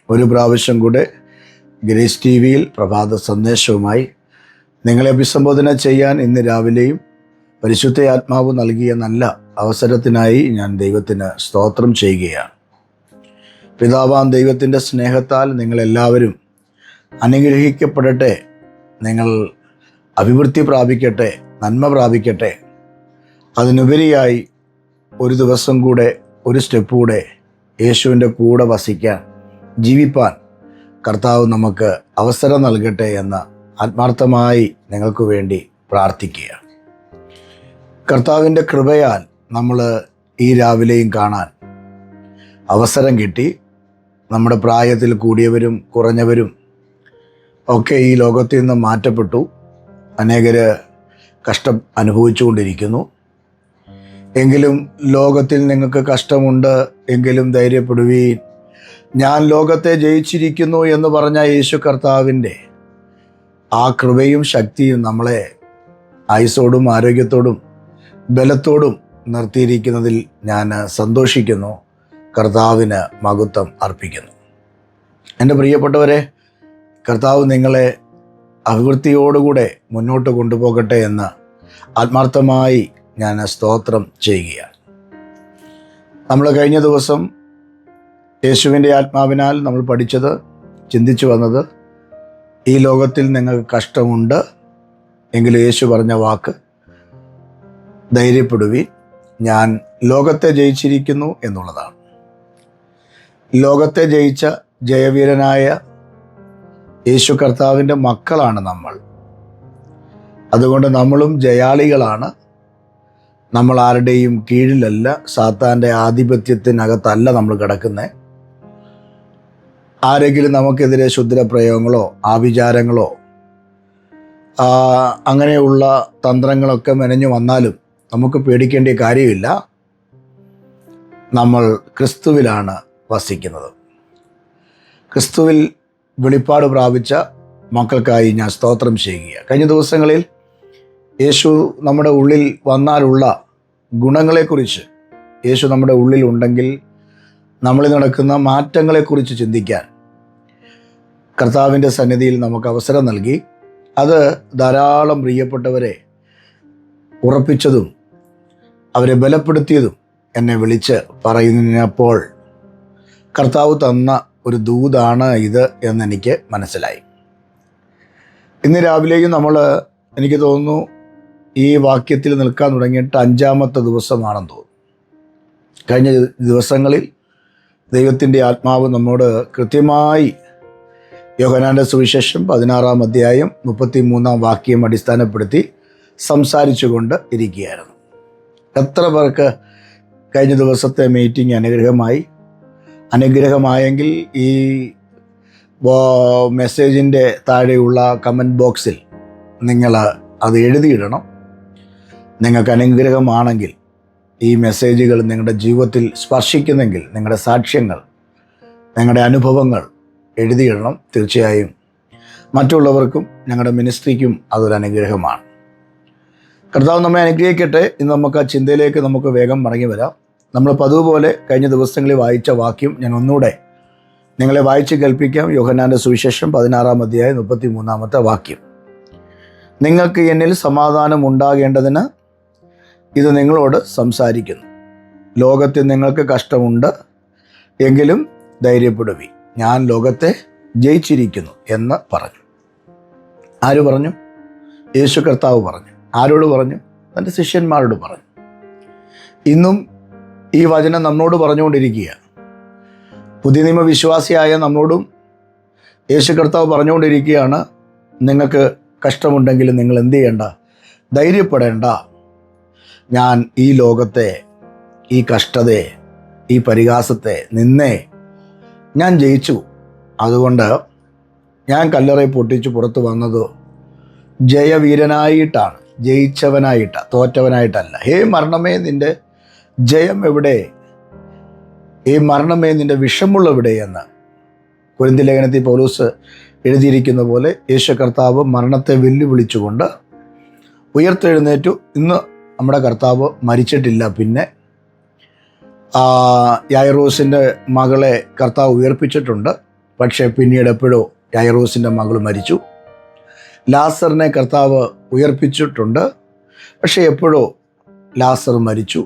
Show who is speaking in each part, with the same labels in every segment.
Speaker 1: ഒരു പ്രാവശ്യം കൂടെ ഗ്രേസ് ടി വിയിൽ പ്രഭാത സന്ദേശവുമായി നിങ്ങളെ അഭിസംബോധന ചെയ്യാൻ ഇന്ന് രാവിലെയും പരിശുദ്ധ ആത്മാവ് നൽകിയ നല്ല അവസരത്തിനായി ഞാൻ ദൈവത്തിന് സ്തോത്രം ചെയ്യുകയാണ്. പിതാവാം ദൈവത്തിൻ്റെ സ്നേഹത്താൽ നിങ്ങളെല്ലാവരും അനുഗ്രഹിക്കപ്പെടട്ടെ, നിങ്ങൾ അഭിവൃദ്ധി പ്രാപിക്കട്ടെ, നന്മ പ്രാപിക്കട്ടെ. അതിനുപരിയായി ഒരു ദിവസം കൂടെ, ഒരു സ്റ്റെപ്പ് കൂടെ യേശുവിൻ്റെ കൂടെ വസിക്കാൻ, ജീവിപ്പാൻ കർത്താവ് നമുക്ക് അവസരം നൽകട്ടെ എന്ന് ആത്മാർത്ഥമായി നിങ്ങൾക്ക് വേണ്ടി പ്രാർത്ഥിക്കുകയാണ്. കർത്താവിൻ്റെ കൃപയാൽ നമ്മൾ ഈ രാവിലെയും കാണാൻ അവസരം കിട്ടി. നമ്മുടെ പ്രായത്തിൽ കൂടിയവരും കുറഞ്ഞവരും ഒക്കെ ഈ ലോകത്തിൽ നിന്ന് മാറ്റപ്പെട്ടു. അനേകർ കഷ്ടം അനുഭവിച്ചുകൊണ്ടിരിക്കുന്നു. എങ്കിലും ലോകത്തിൽ നിങ്ങൾക്ക് കഷ്ടമുണ്ട് എങ്കിലും ധൈര്യപ്പെടുവീൻ, ഞാൻ ലോകത്തെ ജയിച്ചിരിക്കുന്നു എന്ന് പറഞ്ഞ യേശു കർത്താവിൻ്റെ ആ കൃപയും ശക്തിയും നമ്മളെ ആയുസ്സോടും ആരോഗ്യത്തോടും ബലത്തോടും നിർത്തിയിരിക്കുന്നതിൽ ഞാൻ സന്തോഷിക്കുന്നു. കർത്താവിന് മഹത്വം അർപ്പിക്കുന്നു. എൻ്റെ പ്രിയപ്പെട്ടവരെ, കർത്താവ് നിങ്ങളെ അഭിവൃദ്ധിയോടുകൂടെ മുന്നോട്ട് കൊണ്ടുപോകട്ടെ എന്ന് ആത്മാർത്ഥമായി ഞാൻ സ്തോത്രം ചെയ്യുകയാണ്. നമ്മൾ കഴിഞ്ഞ ദിവസം യേശുവിൻ്റെ ആത്മാവിനാൽ നമ്മൾ പഠിച്ചത്, ചിന്തിച്ചു വന്നത്, ഈ ലോകത്തിൽ നിങ്ങൾക്ക് കഷ്ടമുണ്ട് എങ്കിലും യേശു പറഞ്ഞ വാക്ക് ധൈര്യപ്പെടുവീൻ, ഞാൻ ലോകത്തെ ജയിച്ചിരിക്കുന്നു എന്നുള്ളതാണ്. ലോകത്തെ ജയിച്ച ജയവീരനായ യേശു കർത്താവിൻ്റെ മക്കളാണ് നമ്മൾ. അതുകൊണ്ട് നമ്മളും ജയാളികളാണ്. നമ്മൾ ആരുടെയും കീഴിലല്ല, സാത്താൻ്റെ ആധിപത്യത്തിനകത്തല്ല നമ്മൾ കിടക്കുന്നത്. ആരെങ്കിലും നമുക്കെതിരെ ക്ഷുദ്രപ്രയോഗങ്ങളോ ആഭിചാരങ്ങളോ അങ്ങനെയുള്ള തന്ത്രങ്ങളൊക്കെ മെനഞ്ഞു വന്നാലും നമുക്ക് പേടിക്കേണ്ട കാര്യമില്ല. നമ്മൾ ക്രിസ്തുവിലാണ് വസിക്കുന്നത്. ക്രിസ്തുവിൽ വെളിപ്പാട് പ്രാപിച്ച മക്കൾക്കായി ഞാൻ സ്തോത്രം ചെയ്യുക. കഴിഞ്ഞ ദിവസങ്ങളിൽ യേശു നമ്മുടെ ഉള്ളിൽ വന്നാലുള്ള ഗുണങ്ങളെക്കുറിച്ച്, യേശു നമ്മുടെ ഉള്ളിൽ ഉണ്ടെങ്കിൽ നമ്മളിൽ നടക്കുന്ന മാറ്റങ്ങളെക്കുറിച്ച് ചിന്തിക്കാൻ കർത്താവിൻ്റെ സന്നിധിയിൽ നമുക്ക് അവസരം നൽകി. അത് ധാരാളം പ്രിയപ്പെട്ടവരെ ഉറപ്പിച്ചതും അവരെ ബലപ്പെടുത്തിയതും എന്നെ വിളിച്ച് പറയുന്നപ്പോൾ കർത്താവ് തന്ന ഒരു ദൂതാണ് ഇത് എന്നെനിക്ക് മനസ്സിലായി. ഇന്ന് രാവിലെയും എനിക്ക് തോന്നുന്നു ഈ വാക്യത്തിൽ നിൽക്കാൻ തുടങ്ങിയിട്ട് 5-ാമത്തെ ദിവസമാണെന്ന് തോന്നുന്നു. കഴിഞ്ഞ ദിവസങ്ങളിൽ ദൈവത്തിൻ്റെ ആത്മാവ് നമ്മോട് കൃത്യമായി യോഹന്നാൻ്റെ സുവിശേഷം 16-ാം അധ്യായം 33-ാം വാക്യം അടിസ്ഥാനപ്പെടുത്തി സംസാരിച്ചു കൊണ്ട് ഇരിക്കുകയായിരുന്നു. എത്ര പേർക്ക് കഴിഞ്ഞ ദിവസത്തെ മീറ്റിംഗ് അനുഗ്രഹമായെങ്കിൽ ഈ മെസ്സേജിൻ്റെ താഴെയുള്ള കമൻറ്റ് ബോക്സിൽ നിങ്ങൾ അത് എഴുതിയിടണം. നിങ്ങൾക്ക് അനുഗ്രഹമാണെങ്കിൽ, ഈ മെസ്സേജുകൾ നിങ്ങളുടെ ജീവിതത്തിൽ സ്പർശിക്കുന്നെങ്കിൽ നിങ്ങളുടെ സാക്ഷ്യങ്ങൾ, നിങ്ങളുടെ അനുഭവങ്ങൾ എഴുതിയിടണം. തീർച്ചയായും മറ്റുള്ളവർക്കും ഞങ്ങളുടെ മിനിസ്ട്രിക്കും അതൊരു അനുഗ്രഹമാണ്. കർത്താവ് നമ്മെ അനുഗ്രഹിക്കട്ടെ. ഇന്ന് നമുക്ക് ആ ചിന്തയിലേക്ക് നമുക്ക് വേഗം മടങ്ങി വരാം. നമ്മൾ പതിവ് പോലെ കഴിഞ്ഞ ദിവസങ്ങളിൽ വായിച്ച വാക്യം ഞാൻ ഒന്നുകൂടെ നിങ്ങളെ വായിച്ച് കേൾപ്പിക്കാം. യോഹന്നാൻ്റെ സുവിശേഷം 16-ാം അധ്യായം 33-ാമത്തെ വാക്യം. നിങ്ങൾക്ക് എന്നിൽ സമാധാനം ഉണ്ടാകേണ്ടതിന് ഇത് നിങ്ങളോട് സംസാരിക്കുന്നു. ലോകത്തിൽ നിങ്ങൾക്ക് കഷ്ടമുണ്ട് എങ്കിലും ധൈര്യപ്പെടുവീൻ, ഞാൻ ലോകത്തെ ജയിച്ചിരിക്കുന്നു എന്ന് പറഞ്ഞു. ആര് പറഞ്ഞു? യേശു കർത്താവ് പറഞ്ഞു. ആരോട് പറഞ്ഞു? തൻ്റെ ശിഷ്യന്മാരോട് പറഞ്ഞു. ഇന്നും ഈ വചനം നമ്മോട് പറഞ്ഞുകൊണ്ടിരിക്കുക. പുതിയ നിയമ വിശ്വാസിയായ നമ്മളോടും യേശു കർത്താവ് പറഞ്ഞുകൊണ്ടിരിക്കുകയാണ്, നിങ്ങൾക്ക് കഷ്ടമുണ്ടെങ്കിലും നിങ്ങൾ എന്ത് ചെയ്യണ്ട? ധൈര്യപ്പെടേണ്ട. ഞാൻ ഈ ലോകത്തെ, ഈ കഷ്ടതയെ, ഈ പരിഹാസത്തെ, നിന്നെ ഞാൻ ജയിച്ചു. അതുകൊണ്ട് ഞാൻ കല്ലറയെ പൊട്ടിച്ച് പുറത്തു വന്നത് ജയവീരനായിട്ടാണ്, തോറ്റവനായിട്ടല്ല. ഹേ മരണമേ, നിൻ്റെ ജയം എവിടെ? ഹേ മരണമേ, നിൻ്റെ വിഷമുള്ള എവിടെ എന്ന് കൊരിന്ത്യർ ലേഖനത്തിൽ പൗലോസ് എഴുതിയിരിക്കുന്ന പോലെ യേശു കർത്താവ് മരണത്തെ വെല്ലുവിളിച്ചുകൊണ്ട് ഉയർത്തെഴുന്നേറ്റു. ഇന്ന് നമ്മുടെ കർത്താവ് മരിച്ചിട്ടില്ല. പിന്നെ യായിറോസിൻ്റെ മകളെ കർത്താവ് ഉയർപ്പിച്ചിട്ടുണ്ട്. പക്ഷേ പിന്നീട് എപ്പോഴോ യൈറോസിൻ്റെ മകൾ മരിച്ചു. ലാസറിനെ കർത്താവ് ഉയർപ്പിച്ചിട്ടുണ്ട്, പക്ഷേ എപ്പോഴോ ലാസർ മരിച്ചു.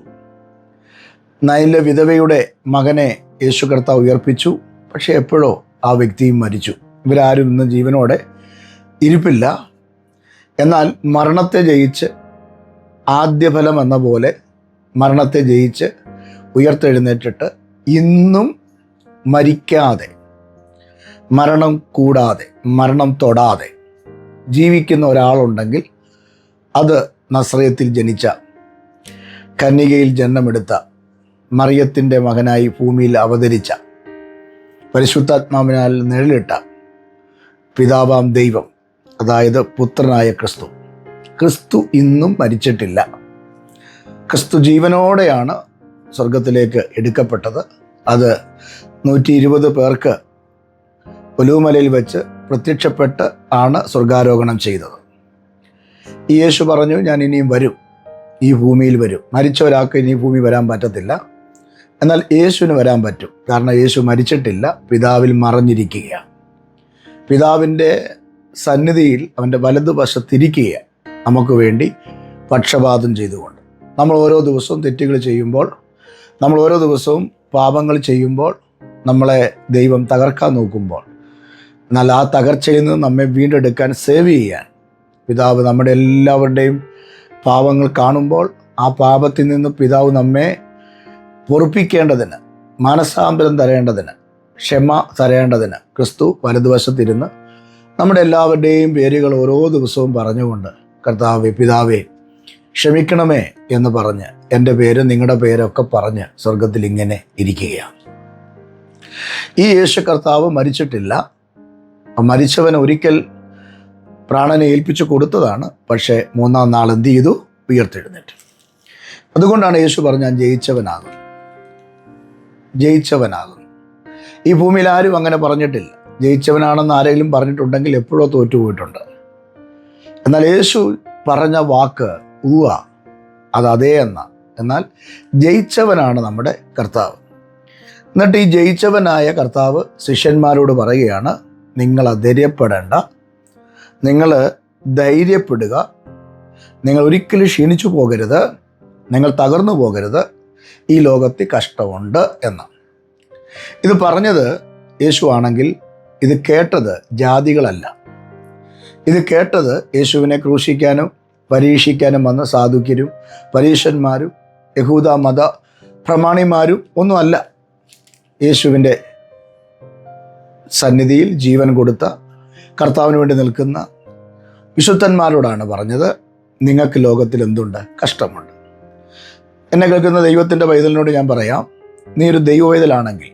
Speaker 1: നൈനിലെ വിധവയുടെ മകനെ യേശു കർത്താവ് ഉയർപ്പിച്ചു, പക്ഷേ എപ്പോഴോ ആ വ്യക്തിയും മരിച്ചു. ഇവരാരും ഇന്ന് ജീവനോടെ ഇരിപ്പില്ല. എന്നാൽ മരണത്തെ ജയിച്ച് ആദ്യഫലം എന്ന പോലെ മരണത്തെ ജയിച്ച് ഉയർത്തെഴുന്നേറ്റിട്ട് ഇന്നും മരിക്കാതെ, മരണം കൂടാതെ, മരണം തൊടാതെ ജീവിക്കുന്ന ഒരാളുണ്ടെങ്കിൽ അത് നസ്രയത്തിൽ ജനിച്ച, കന്യകയിൽ ജന്മമെടുത്ത, മറിയത്തിൻ്റെ മകനായി ഭൂമിയിൽ അവതരിച്ച, പരിശുദ്ധാത്മാവിനാൽ നിഴലിട്ട പിതാവാം ദൈവം, അതായത് പുത്രനായ ക്രിസ്തു. ക്രിസ്തു ഇന്നും മരിച്ചിട്ടില്ല. ക്രിസ്തു ജീവനോടെയാണ് സ്വർഗത്തിലേക്ക് എടുക്കപ്പെട്ടത്. അത് 120 പേർക്ക് ഒലിവുമലയിൽ വെച്ച് പ്രത്യക്ഷപ്പെട്ട് ആണ് സ്വർഗാരോഹണം ചെയ്തത്. ഈ യേശു പറഞ്ഞു, ഞാൻ ഇനിയും വരും, ഈ ഭൂമിയിൽ വരും. മരിച്ച ഒരാൾക്ക് ഇനി ഭൂമി വരാൻ പറ്റത്തില്ല, എന്നാൽ യേശുവിന് വരാൻ പറ്റും. കാരണം യേശു മരിച്ചിട്ടില്ല, പിതാവിൽ മറഞ്ഞിരിക്കുകയാണ്. പിതാവിൻ്റെ സന്നിധിയിൽ അവൻ്റെ വലതുവശത്തിരിക്കുകയാണ്, നമുക്ക് വേണ്ടി പക്ഷപാതം ചെയ്തുകൊണ്ട്. നമ്മൾ ഓരോ ദിവസവും തെറ്റുകൾ ചെയ്യുമ്പോൾ, നമ്മൾ ഓരോ ദിവസവും പാപങ്ങൾ ചെയ്യുമ്പോൾ, നമ്മളെ ദൈവം തകർക്കാൻ നോക്കുമ്പോൾ, എന്നാൽ ആ തകർച്ചയിൽ നിന്ന് നമ്മെ വീണ്ടെടുക്കാൻ സേവ് ചെയ്യാൻ പിതാവ് നമ്മുടെ എല്ലാവരുടെയും പാപങ്ങൾ കാണുമ്പോൾ ആ പാപത്തിൽ നിന്ന് പിതാവ് നമ്മെ പൊറുപ്പിക്കേണ്ടതിന്, മാനസാന്തരം തരേണ്ടതിന്, ക്ഷമ തരേണ്ടതിന് ക്രിസ്തു വലതുവശത്തിരുന്ന് നമ്മുടെ എല്ലാവരുടെയും പേരുകൾ ഓരോ ദിവസവും പറഞ്ഞുകൊണ്ട്, കർത്താവേ, പിതാവേ, ക്ഷമിക്കണമേ എന്ന് പറഞ്ഞ്, എൻ്റെ പേര്, നിങ്ങളുടെ പേരൊക്കെ പറഞ്ഞ് സ്വർഗത്തിൽ ഇങ്ങനെ ഇരിക്കുകയാണ്. ഈ യേശു കർത്താവ് മരിച്ചിട്ടില്ല. മരിച്ചവൻ ഒരിക്കൽ പ്രാണനെ ഏൽപ്പിച്ചു കൊടുത്തതാണ്. പക്ഷേ 3-ാം നാൾ എന്ത് ചെയ്തു? ഉയർത്തെഴുന്നേറ്റു. അതുകൊണ്ടാണ് യേശു പറഞ്ഞ, ഞാൻ ജയിച്ചവനാകും, ജയിച്ചവനാകും. ഈ ഭൂമിയിൽ ആരും അങ്ങനെ പറഞ്ഞിട്ടില്ല. ജയിച്ചവനാണെന്ന് ആരെങ്കിലും പറഞ്ഞിട്ടുണ്ടെങ്കിൽ എപ്പോഴോ തോറ്റുപോയിട്ടുണ്ട്. എന്നാൽ യേശു പറഞ്ഞ വാക്ക് ഊവ, അത് അതേ എന്ന. എന്നാൽ ജയിച്ചവനാണ് നമ്മുടെ കർത്താവ്. എന്നിട്ട് ഈ ജയിച്ചവനായ കർത്താവ് ശിഷ്യന്മാരോട് പറയുകയാണ്, നിങ്ങൾ അധൈര്യപ്പെടേണ്ട, നിങ്ങൾ ധൈര്യപ്പെടുക, നിങ്ങൾ ഒരിക്കലും ക്ഷീണിച്ചു പോകരുത്, നിങ്ങൾ തകർന്നു പോകരുത്, ഈ ലോകത്തിൽ കഷ്ടമുണ്ട് എന്ന്. ഇത് പറഞ്ഞത് യേശു ആണെങ്കിൽ ഇത് കേട്ടത് ജാതികളല്ല. ഇത് കേട്ടത് യേശുവിനെ ക്രൂശിക്കാനും പരീക്ഷിക്കാനും വന്ന സാധുക്യരും പരീശന്മാരും യഹൂദ മത പ്രമാണിമാരും ഒന്നുമല്ല. യേശുവിൻ്റെ സന്നിധിയിൽ ജീവൻ കൊടുത്ത, കർത്താവിന് വേണ്ടി നിൽക്കുന്ന വിശുദ്ധന്മാരോടാണ് പറഞ്ഞത്, നിങ്ങൾക്ക് ലോകത്തിൽ എന്തുണ്ട്? കഷ്ടമുണ്ട്. എന്നെ കേൾക്കുന്ന ദൈവത്തിൻ്റെ പൈതലിനോട് ഞാൻ പറയാം, നീ ഒരു ദൈവവേദലാണെങ്കിൽ,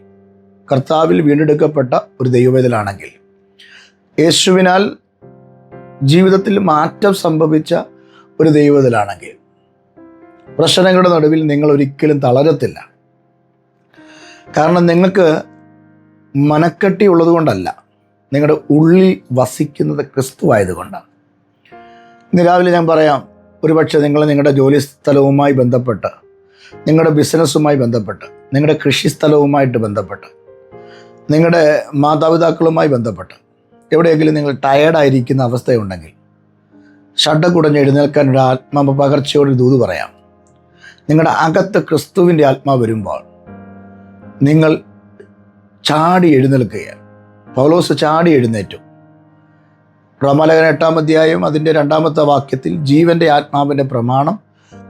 Speaker 1: കർത്താവിൽ വീണ്ടെടുക്കപ്പെട്ട ഒരു ദൈവവേദലാണെങ്കിൽ, യേശുവിനാൽ ജീവിതത്തിൽ മാറ്റം സംഭവിച്ച ഒരു ദൈവവേദലാണെങ്കിൽ, പ്രശ്നങ്ങളുടെ നടുവിൽ നിങ്ങൾ ഒരിക്കലും തളരത്തില്ല. കാരണം നിങ്ങൾക്ക് മനക്കെട്ടി ഉള്ളത് കൊണ്ടല്ല, നിങ്ങളുടെ ഉള്ളിൽ വസിക്കുന്നത് ക്രിസ്തു ആയതുകൊണ്ടാണ്. ഇന്ന് രാവിലെ ഞാൻ പറയാം, ഒരുപക്ഷെ നിങ്ങൾ നിങ്ങളുടെ ജോലി സ്ഥലവുമായി ബന്ധപ്പെട്ട്, നിങ്ങളുടെ ബിസിനസ്സുമായി ബന്ധപ്പെട്ട്, നിങ്ങളുടെ കൃഷിസ്ഥലവുമായിട്ട് ബന്ധപ്പെട്ട്, നിങ്ങളുടെ മാതാപിതാക്കളുമായി ബന്ധപ്പെട്ട് എവിടെയെങ്കിലും നിങ്ങൾ ടയേർഡായിരിക്കുന്ന അവസ്ഥയുണ്ടെങ്കിൽ, ഷഡ്ഡക്കുടഞ്ഞ് എഴുന്നേൽക്കാൻ ഒരു ആത്മപകർച്ചയോട് ദൂത് പറയാം. നിങ്ങളുടെ അകത്ത് ക്രിസ്തുവിൻ്റെ ആത്മാവ് വരുമ്പോൾ നിങ്ങൾ ചാടി എഴുന്നേൽക്കുകയാണ്. പൗലോസ് ചാടി എഴുന്നേറ്റു. റോമാലേഖനം 8-ാം അധ്യായം അതിൻ്റെ 2-ാമത്തെ വാക്യത്തിൽ ജീവൻ്റെ ആത്മാവിൻ്റെ പ്രമാണം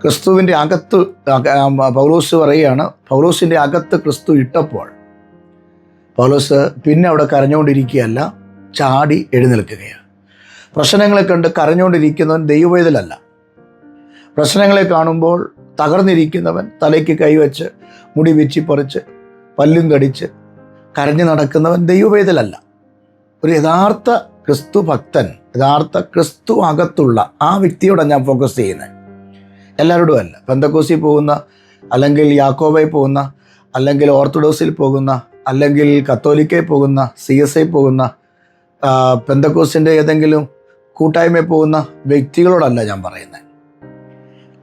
Speaker 1: ക്രിസ്തുവിൻ്റെ അകത്ത്, പൗലോസ് പറയുകയാണ്, പൗലോസിൻ്റെ അകത്ത് ക്രിസ്തു ഇട്ടപ്പോൾ പൗലോസ് പിന്നെ അവിടെ കരഞ്ഞുകൊണ്ടിരിക്കുകയല്ല, ചാടി എഴുന്നേൽക്കുകയാണ്. പ്രശ്നങ്ങളെ കണ്ട് കരഞ്ഞുകൊണ്ടിരിക്കുന്നവൻ ദൈവവേദലല്ല. പ്രശ്നങ്ങളെ കാണുമ്പോൾ തകർന്നിരിക്കുന്നവൻ തലയ്ക്ക് കൈവച്ച് മുടി വെച്ചിപ്പറിച്ച് പല്ലും കടിച്ച് കരഞ്ഞു നടക്കുന്നവൻ ദൈവവേദലല്ല. ഒരു യഥാർത്ഥ ക്രിസ്തു ഭക്തൻ, യഥാർത്ഥ ക്രിസ്തു അകത്തുള്ള ആ വ്യക്തിയോടാണ് ഞാൻ ഫോക്കസ് ചെയ്യുന്നത്, എല്ലാവരോടും അല്ല. പെന്തക്കോസിൽ പോകുന്ന, അല്ലെങ്കിൽ യാക്കോബയിൽ പോകുന്ന, അല്ലെങ്കിൽ ഓർത്തഡോക്സിൽ പോകുന്ന, അല്ലെങ്കിൽ കത്തോലിക്കയിൽ പോകുന്ന, CSI പോകുന്ന, പെന്തക്കോസിൻ്റെ ഏതെങ്കിലും കൂട്ടായ്മയിൽ പോകുന്ന വ്യക്തികളോടല്ല ഞാൻ പറയുന്നത്.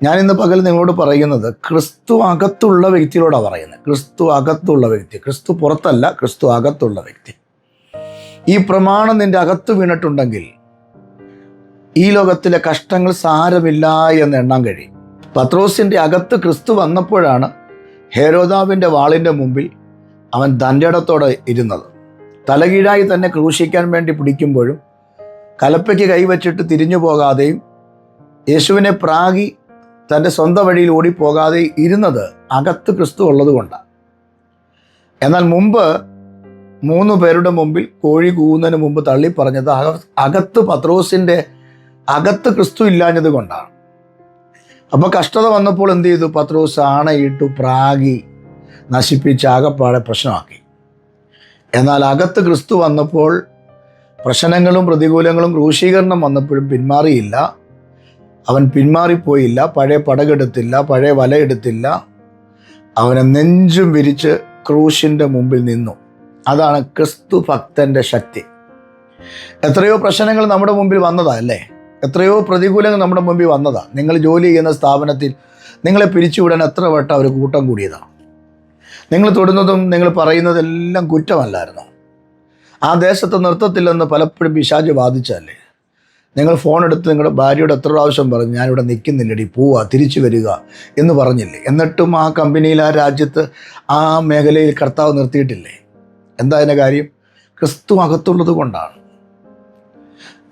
Speaker 1: ഞാൻ ഇന്ന് പകൽ നിങ്ങളോട് പറയുന്നത് ക്രിസ്തു അകത്തുള്ള വ്യക്തിയോടാണ് പറയുന്നത്. ക്രിസ്തു അകത്തുള്ള വ്യക്തി, ക്രിസ്തു പുറത്തല്ല, ക്രിസ്തു അകത്തുള്ള വ്യക്തി. ഈ പ്രമാണം നിൻ്റെ അകത്ത് വീണിട്ടുണ്ടെങ്കിൽ ഈ ലോകത്തിലെ കഷ്ടങ്ങൾ സാരമില്ല എന്ന് എണ്ണാൻ കഴിയും. പത്രോസിൻ്റെ അകത്ത് ക്രിസ്തു വന്നപ്പോഴാണ് ഹേരോദാവിൻ്റെ വാളിൻ്റെ മുമ്പിൽ അവൻ തൻ്റെ ഇടത്തോടെ ഇരുന്നത്. തലകീഴായി തന്നെ ക്രൂശിക്കാൻ വേണ്ടി പിടിക്കുമ്പോഴും കലപ്പയ്ക്ക് കൈവച്ചിട്ട് തിരിഞ്ഞു പോകാതെയും യേശുവിനെ പ്രാഗി തൻ്റെ സ്വന്തം വഴിയിൽ ഓടിപ്പോകാതെ ഇരുന്നത് അകത്ത് ക്രിസ്തു ഉള്ളത് കൊണ്ടാണ്. എന്നാൽ മുമ്പ് 3 പേരുടെ മുമ്പിൽ കോഴി കൂവുന്നതിന് മുമ്പ് തള്ളി പറഞ്ഞത് അകത്ത് പത്രോസിൻ്റെ അകത്ത് ക്രിസ്തു ഇല്ലാഞ്ഞത് കൊണ്ടാണ്. അപ്പോൾ കഷ്ടത വന്നപ്പോൾ എന്ത് ചെയ്തു? പത്രോസ് ആണയിട്ടു പ്രാഗി നശിപ്പിച്ച് ആകപ്പാടെ പ്രശ്നമാക്കി. എന്നാൽ അകത്ത് ക്രിസ്തു വന്നപ്പോൾ പ്രശ്നങ്ങളും പ്രതികൂലങ്ങളും ക്രൂശീകരണം വന്നപ്പോഴും പിന്മാറിയില്ല. അവൻ പിന്മാറിപ്പോയില്ല. പഴയ പടകെടുത്തില്ല, പഴയ വലയെടുത്തില്ല. അവനെ നെഞ്ചും വിരിച്ച് ക്രൂശിൻ്റെ മുമ്പിൽ നിന്നു. അതാണ് ക്രിസ്തു ഭക്തൻ്റെ ശക്തി. എത്രയോ പ്രശ്നങ്ങൾ നമ്മുടെ മുമ്പിൽ വന്നതാ അല്ലേ? എത്രയോ പ്രതികൂലങ്ങൾ നമ്മുടെ മുമ്പിൽ വന്നതാ. നിങ്ങൾ ജോലി ചെയ്യുന്ന സ്ഥാപനത്തിൽ നിങ്ങളെ പിരിച്ചുവിടാൻ എത്ര വട്ടം അവർ കൂട്ടം കൂടിയതാണ്. നിങ്ങൾ തൊടുന്നതും നിങ്ങൾ പറയുന്നതെല്ലാം കുറ്റമല്ലായിരുന്നു. ആ ദേശത്ത് നിർത്തത്തില്ലെന്ന് പലപ്പോഴും പിശാച് ബാധിച്ചല്ലേ? നിങ്ങൾ ഫോൺ എടുത്ത് നിങ്ങളുടെ ഭാര്യയോട് എത്ര പ്രാവശ്യം പറഞ്ഞു, ഞാനിവിടെ നിൽക്കുന്നില്ലടി, പോവാ, തിരിച്ചു വരിക എന്ന് പറഞ്ഞില്ലേ? എന്നിട്ടും ആ കമ്പനിയിൽ, ആ രാജ്യത്ത്, ആ മേഖലയിൽ കർത്താവ് നിർത്തിയിട്ടില്ലേ? എന്താ അതിൻ്റെ കാര്യം? ക്രിസ്തു അകത്തുള്ളത് കൊണ്ടാണ്.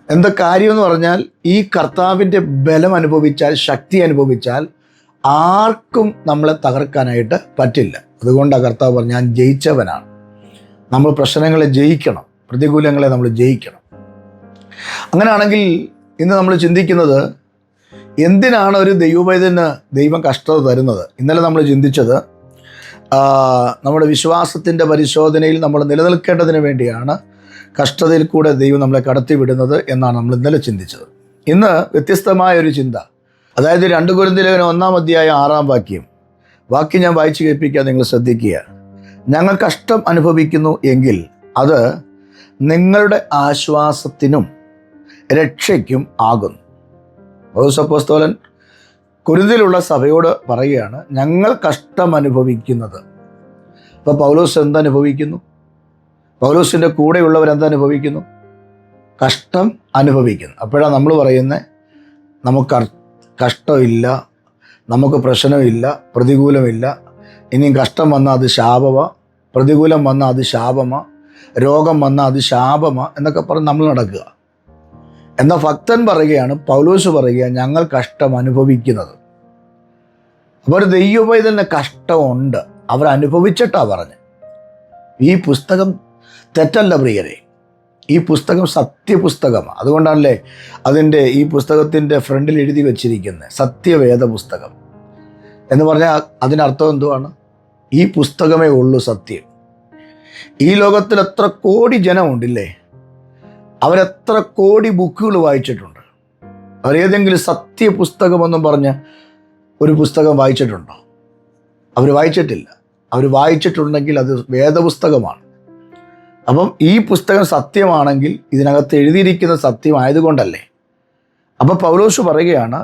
Speaker 1: എന്താ കാര്യം എന്ന് പറഞ്ഞാൽ, ഈ കർത്താവിൻ്റെ ബലം അനുഭവിച്ചാൽ, ശക്തി അനുഭവിച്ചാൽ ആർക്കും നമ്മളെ തകർക്കാനായിട്ട് പറ്റില്ല. അതുകൊണ്ടാണ് കർത്താവ് പറഞ്ഞു, ഞാൻ ജയിച്ചവനാണ്. നമ്മൾ പ്രശ്നങ്ങളെ ജയിക്കണം, പ്രതികൂലങ്ങളെ നമ്മൾ ജയിക്കണം. അങ്ങനെയാണെങ്കിൽ ഇന്ന് നമ്മൾ ചിന്തിക്കുന്നത്, എന്തിനാണ് ഒരു ദൈവപൈതലിന് ദൈവം കഷ്ടത തരുന്നത്? ഇന്നലെ നമ്മൾ ചിന്തിച്ചത് നമ്മുടെ വിശ്വാസത്തിൻ്റെ പരിശോധനയിൽ നമ്മൾ നിലനിൽക്കേണ്ടതിന് വേണ്ടിയാണ് കഷ്ടതയിൽ കൂടെ ദൈവം നമ്മളെ കടത്തിവിടുന്നത് എന്നാണ് നമ്മൾ ഇന്നലെ ചിന്തിച്ചത്. ഇന്ന് വ്യത്യസ്തമായ ഒരു ചിന്ത, അതായത് 2 കൊരിന്ത്യർ ലേഖനം 1-ാം അധ്യായം 6-ാം വാക്യം ഞാൻ വായിച്ചു കേൾപ്പിക്കുക, നിങ്ങൾ ശ്രദ്ധിക്കുക. ഞങ്ങൾ കഷ്ടം അനുഭവിക്കുന്നു എങ്കിൽ അത് നിങ്ങളുടെ ആശ്വാസത്തിനും രക്ഷയ്ക്കും ആകുന്നു. പൗലോസ് അപ്പോസ്തലൻ കൊരിന്തിലുള്ള സഭയോട് പറയുകയാണ്, ഞങ്ങൾ കഷ്ടം അനുഭവിക്കുന്നത്. അപ്പോൾ പൗലോസ് എന്തനുഭവിക്കുന്നു? പൗലോസിൻ്റെ കൂടെയുള്ളവർ എന്തനുഭവിക്കുന്നു? കഷ്ടം അനുഭവിക്കുന്നു. അപ്പോഴാണ് നമ്മൾ പറയുന്നത്, നമുക്ക് കഷ്ടമില്ല, നമുക്ക് പ്രശ്നമില്ല, പ്രതികൂലമില്ല. ഇനിയും കഷ്ടം വന്നാൽ അത് ശാപമാ, പ്രതികൂലം വന്നാൽ അത് ശാപമാ, രോഗം വന്നാൽ അത് ശാപമാ എന്നൊക്കെ പറഞ്ഞ് നമ്മൾ നടക്കുക. എന്നാൽ ഭക്തൻ പറയുകയാണ്, പൗലോസ് പറയുക, ഞങ്ങൾ കഷ്ടം അനുഭവിക്കുന്നത്. അപ്പോൾ ഒരു ദൈവപൈതലിന് കഷ്ടമുണ്ട്, അവരനുഭവിച്ചിട്ടാണ് പറഞ്ഞത്. ഈ പുസ്തകം തെറ്റല്ല പ്രിയരെ, ഈ പുസ്തകം സത്യപുസ്തകമാണ്. അതുകൊണ്ടാണല്ലേ ഈ പുസ്തകത്തിൻ്റെ ഫ്രണ്ടിൽ എഴുതി വച്ചിരിക്കുന്നത് സത്യവേദ പുസ്തകം എന്ന് പറഞ്ഞാൽ അതിനർത്ഥം എന്തുവാണ്? ഈ പുസ്തകമേ ഉള്ളൂ സത്യം. ഈ ലോകത്തിൽ എത്ര കോടി ജനമുണ്ടില്ലേ? അവരെത്ര കോടി ബുക്കുകൾ വായിച്ചിട്ടുണ്ട്? അവരേതെങ്കിലും സത്യപുസ്തകമെന്നും പറഞ്ഞ് ഒരു പുസ്തകം വായിച്ചിട്ടുണ്ടോ? അവർ വായിച്ചിട്ടില്ല. അവർ വായിച്ചിട്ടുണ്ടെങ്കിൽ അത് വേദപുസ്തകമാണ്. അപ്പം ഈ പുസ്തകം സത്യമാണെങ്കിൽ ഇതിനകത്ത് എഴുതിയിരിക്കുന്ന സത്യമായതുകൊണ്ടല്ലേ. അപ്പം പൗലോസ് പറയുകയാണ്,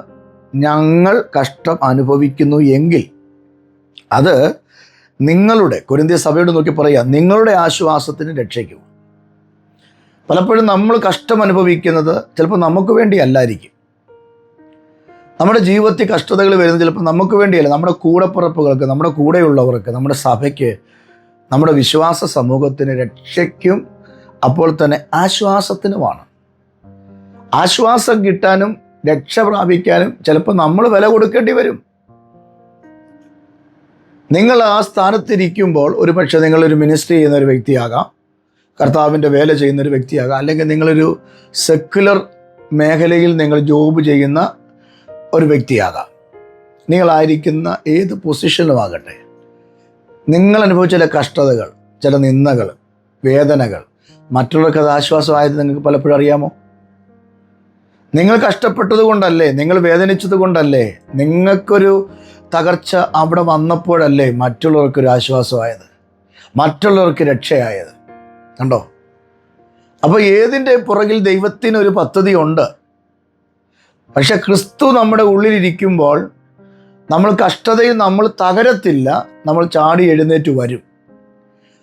Speaker 1: ഞങ്ങൾ കഷ്ടം അനുഭവിക്കുന്നു എങ്കിൽ അത് നിങ്ങളുടെ, കൊരിന്ത്യ സഭയോട് നോക്കി പറയുക, നിങ്ങളുടെ ആശ്വാസത്തിന് രക്ഷയ്ക്കും. പലപ്പോഴും നമ്മൾ കഷ്ടം അനുഭവിക്കുന്നത് ചിലപ്പോൾ നമുക്ക് വേണ്ടിയല്ലായിരിക്കും. നമ്മുടെ ജീവിതത്തിൽ കഷ്ടതകൾ വരുന്നത് ചിലപ്പോൾ നമുക്ക് വേണ്ടിയല്ല, നമ്മുടെ കൂടപ്പിറപ്പുകൾക്ക്, നമ്മുടെ കൂടെയുള്ളവർക്ക്, നമ്മുടെ സഭയ്ക്ക്, നമ്മുടെ വിശ്വാസ സമൂഹത്തിന് രക്ഷയ്ക്കും അപ്പോൾ തന്നെ ആശ്വാസത്തിനുമാണ്. ആശ്വാസം കിട്ടാനും രക്ഷ പ്രാപിക്കാനും ചിലപ്പോൾ നമ്മൾ വില കൊടുക്കേണ്ടി വരും. നിങ്ങൾ ആ സ്ഥാനത്തിരിക്കുമ്പോൾ ഒരു പക്ഷേ നിങ്ങളൊരു മിനിസ്ട്രി ചെയ്യുന്ന ഒരു വ്യക്തിയാകാം, കർത്താവിൻ്റെ വേല ചെയ്യുന്ന ഒരു വ്യക്തിയാകാം, അല്ലെങ്കിൽ നിങ്ങളൊരു സെക്കുലർ മേഖലയിൽ നിങ്ങൾ ജോബ് ചെയ്യുന്ന ഒരു വ്യക്തിയാകാം. നിങ്ങളായിരിക്കുന്ന ഏത് പൊസിഷനിലുമാകട്ടെ, നിങ്ങൾ അനുഭവിച്ച ചില കഷ്ടതകൾ, ചില നിന്ദകൾ, വേദനകൾ മറ്റുള്ളവർക്ക് അത് ആശ്വാസമായത് നിങ്ങൾക്ക് പലപ്പോഴും അറിയാമോ? നിങ്ങൾ കഷ്ടപ്പെട്ടത് കൊണ്ടല്ലേ, നിങ്ങൾ വേദനിച്ചത് കൊണ്ടല്ലേ, നിങ്ങൾക്കൊരു തകർച്ച അവിടെ വന്നപ്പോഴല്ലേ മറ്റുള്ളവർക്കൊരു ആശ്വാസമായത്, മറ്റുള്ളവർക്ക് രക്ഷയായത്. കണ്ടോ? അപ്പോൾ ഏതിൻ്റെ പുറകിൽ ദൈവത്തിനൊരു പദ്ധതി ഉണ്ട്. പക്ഷെ ക്രിസ്തു നമ്മുടെ ഉള്ളിലിരിക്കുമ്പോൾ നമ്മൾ കഷ്ടതയിൽ നമ്മൾ തകരത്തില്ല, നമ്മൾ ചാടി എഴുന്നേറ്റ് വരും.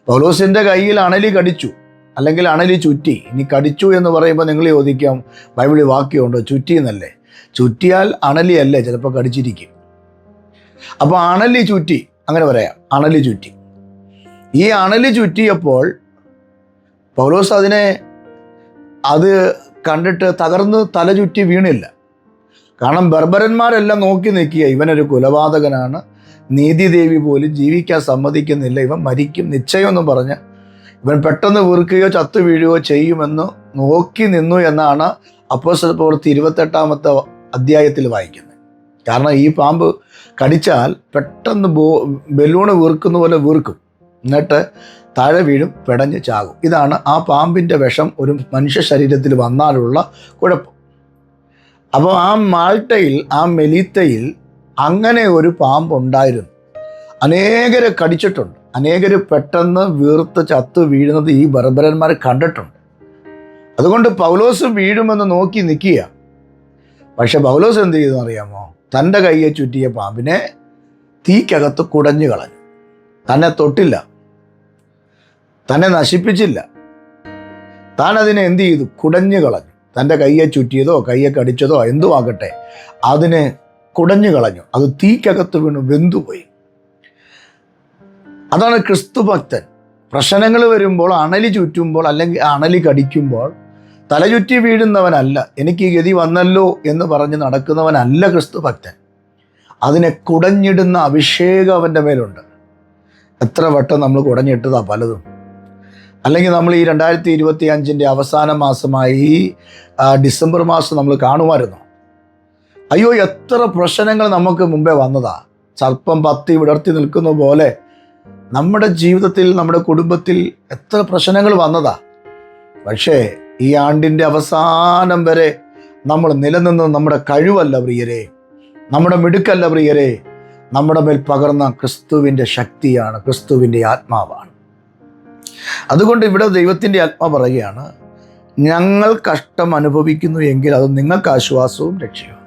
Speaker 1: പൗലോസിൻ്റെ കയ്യിൽ അണലി കടിച്ചു, അല്ലെങ്കിൽ അണലി ചുറ്റി. ഇനി കടിച്ചു എന്ന് പറയുമ്പോൾ നിങ്ങൾ ചോദിക്കാം, ബൈബിളിൽ വാക്യമുണ്ടോ ചുറ്റി എന്നല്ലേ? ചുറ്റിയാൽ അണലിയല്ലേ, ചിലപ്പോൾ കടിച്ചിരിക്കും. അപ്പോൾ അണലി ചുറ്റി, അങ്ങനെ പറയാം, അണലി ചുറ്റി. ഈ അണലി ചുറ്റിയപ്പോൾ പൗലോസ് അത് കണ്ടിട്ട് തകർന്ന് തല ചുറ്റി വീണില്ല. കാരണം ബർബരന്മാരെല്ലാം നോക്കി നിൽക്കുക, ഇവനൊരു കൊലപാതകനാണ്, നീതിദേവി പോലും ജീവിക്കാൻ സമ്മതിക്കുന്നില്ല, ഇവൻ മരിക്കും നിശ്ചയമെന്നും പറഞ്ഞ് ഇവൻ പെട്ടെന്ന് വീർക്കുകയോ ചത്തു വീഴുകയോ ചെയ്യുമെന്ന് നോക്കി നിന്നു എന്നാണ് അപ്പോസ്തല പ്രവൃത്തി 28-ാമത്തെ അധ്യായത്തിൽ വായിക്കുന്നത്. കാരണം ഈ പാമ്പ് കടിച്ചാൽ പെട്ടെന്ന് ബലൂണ് വീർക്കുന്ന പോലെ വീർക്കും, എന്നിട്ട് താഴെ വീഴും, പിടഞ്ഞ് ചാകും. ഇതാണ് ആ പാമ്പിൻ്റെ വിഷം ഒരു മനുഷ്യ ശരീരത്തിൽ വന്നാലുള്ള കുഴപ്പം. അപ്പോൾ ആ മാൾട്ടയിൽ, ആ മെലീത്തയിൽ അങ്ങനെ ഒരു പാമ്പുണ്ടായിരുന്നു. അനേകരെ കടിച്ചിട്ടുണ്ട്, അനേകര് പെട്ടെന്ന് വീർത്ത് ചത്തു വീഴുന്നത് ഈ ബർബരന്മാർ കണ്ടിട്ടുണ്ട്. അതുകൊണ്ട് പൗലോസ് വീഴുമെന്ന് നോക്കി നിൽക്കുക. പക്ഷെ പൗലോസ് എന്ത് ചെയ്തെന്ന് അറിയാമോ? തൻ്റെ കയ്യെ ചുറ്റിയ പാമ്പിനെ തീക്കകത്ത് കുടഞ്ഞു കളഞ്ഞു. തന്നെ തൊട്ടില്ല, തന്നെ നശിപ്പിച്ചില്ല, താൻ അതിനെ എന്ത് ചെയ്തു? കുടഞ്ഞു കളഞ്ഞു. തൻ്റെ കയ്യെ ചുറ്റിയതോ കയ്യെ കടിച്ചതോ എന്തുമാകട്ടെ, അതിനെ കുടഞ്ഞു കളഞ്ഞു. അത് തീക്കകത്ത് വീണു വെന്തുപോയി. അതാണ് ക്രിസ്തു ഭക്തൻ. പ്രശ്നങ്ങൾ വരുമ്പോൾ, അണലി ചുറ്റുമ്പോൾ, അല്ലെങ്കിൽ അണലി കടിക്കുമ്പോൾ തലചുറ്റി വീഴുന്നവനല്ല, എനിക്ക് ഗതി വന്നല്ലോ എന്ന് പറഞ്ഞ് നടക്കുന്നവനല്ല ക്രിസ്തു ഭക്തൻ. അതിനെ കുടഞ്ഞിടുന്ന അഭിഷേകം അവൻ്റെ മേലുണ്ട്. എത്ര വട്ടം നമ്മൾ കുടഞ്ഞിട്ടതാ പലതും. അല്ലെങ്കിൽ നമ്മൾ ഈ 2025 അവസാന മാസമായി ഡിസംബർ മാസം നമ്മൾ കാണുമായിരുന്നു. അയ്യോ, എത്ര പ്രശ്നങ്ങൾ നമുക്ക് മുമ്പേ വന്നതാ. സർപ്പം പത്തി വിടർത്തി നിൽക്കുന്ന പോലെ നമ്മുടെ ജീവിതത്തിൽ, നമ്മുടെ കുടുംബത്തിൽ എത്ര പ്രശ്നങ്ങൾ വന്നതാ. പക്ഷേ ഈ ആണ്ടിൻ്റെ അവസാനം വരെ നമ്മൾ നിലനിന്ന് നമ്മുടെ കഴിവല്ല പ്രിയരെ, നമ്മുടെ മിടുക്കല്ല പ്രിയരെ, നമ്മുടെ മേൽ പകർന്ന ക്രിസ്തുവിൻ്റെ ശക്തിയാണ്, ക്രിസ്തുവിൻ്റെ ആത്മാവാണ്. അതുകൊണ്ട് ഇവിടെ ദൈവത്തിൻ്റെ ആത്മാവ് പറയുകയാണ്, ഞങ്ങൾ കഷ്ടം അനുഭവിക്കുന്നു എങ്കിൽ അത് നിങ്ങൾക്ക് ആശ്വാസവും രക്ഷയും.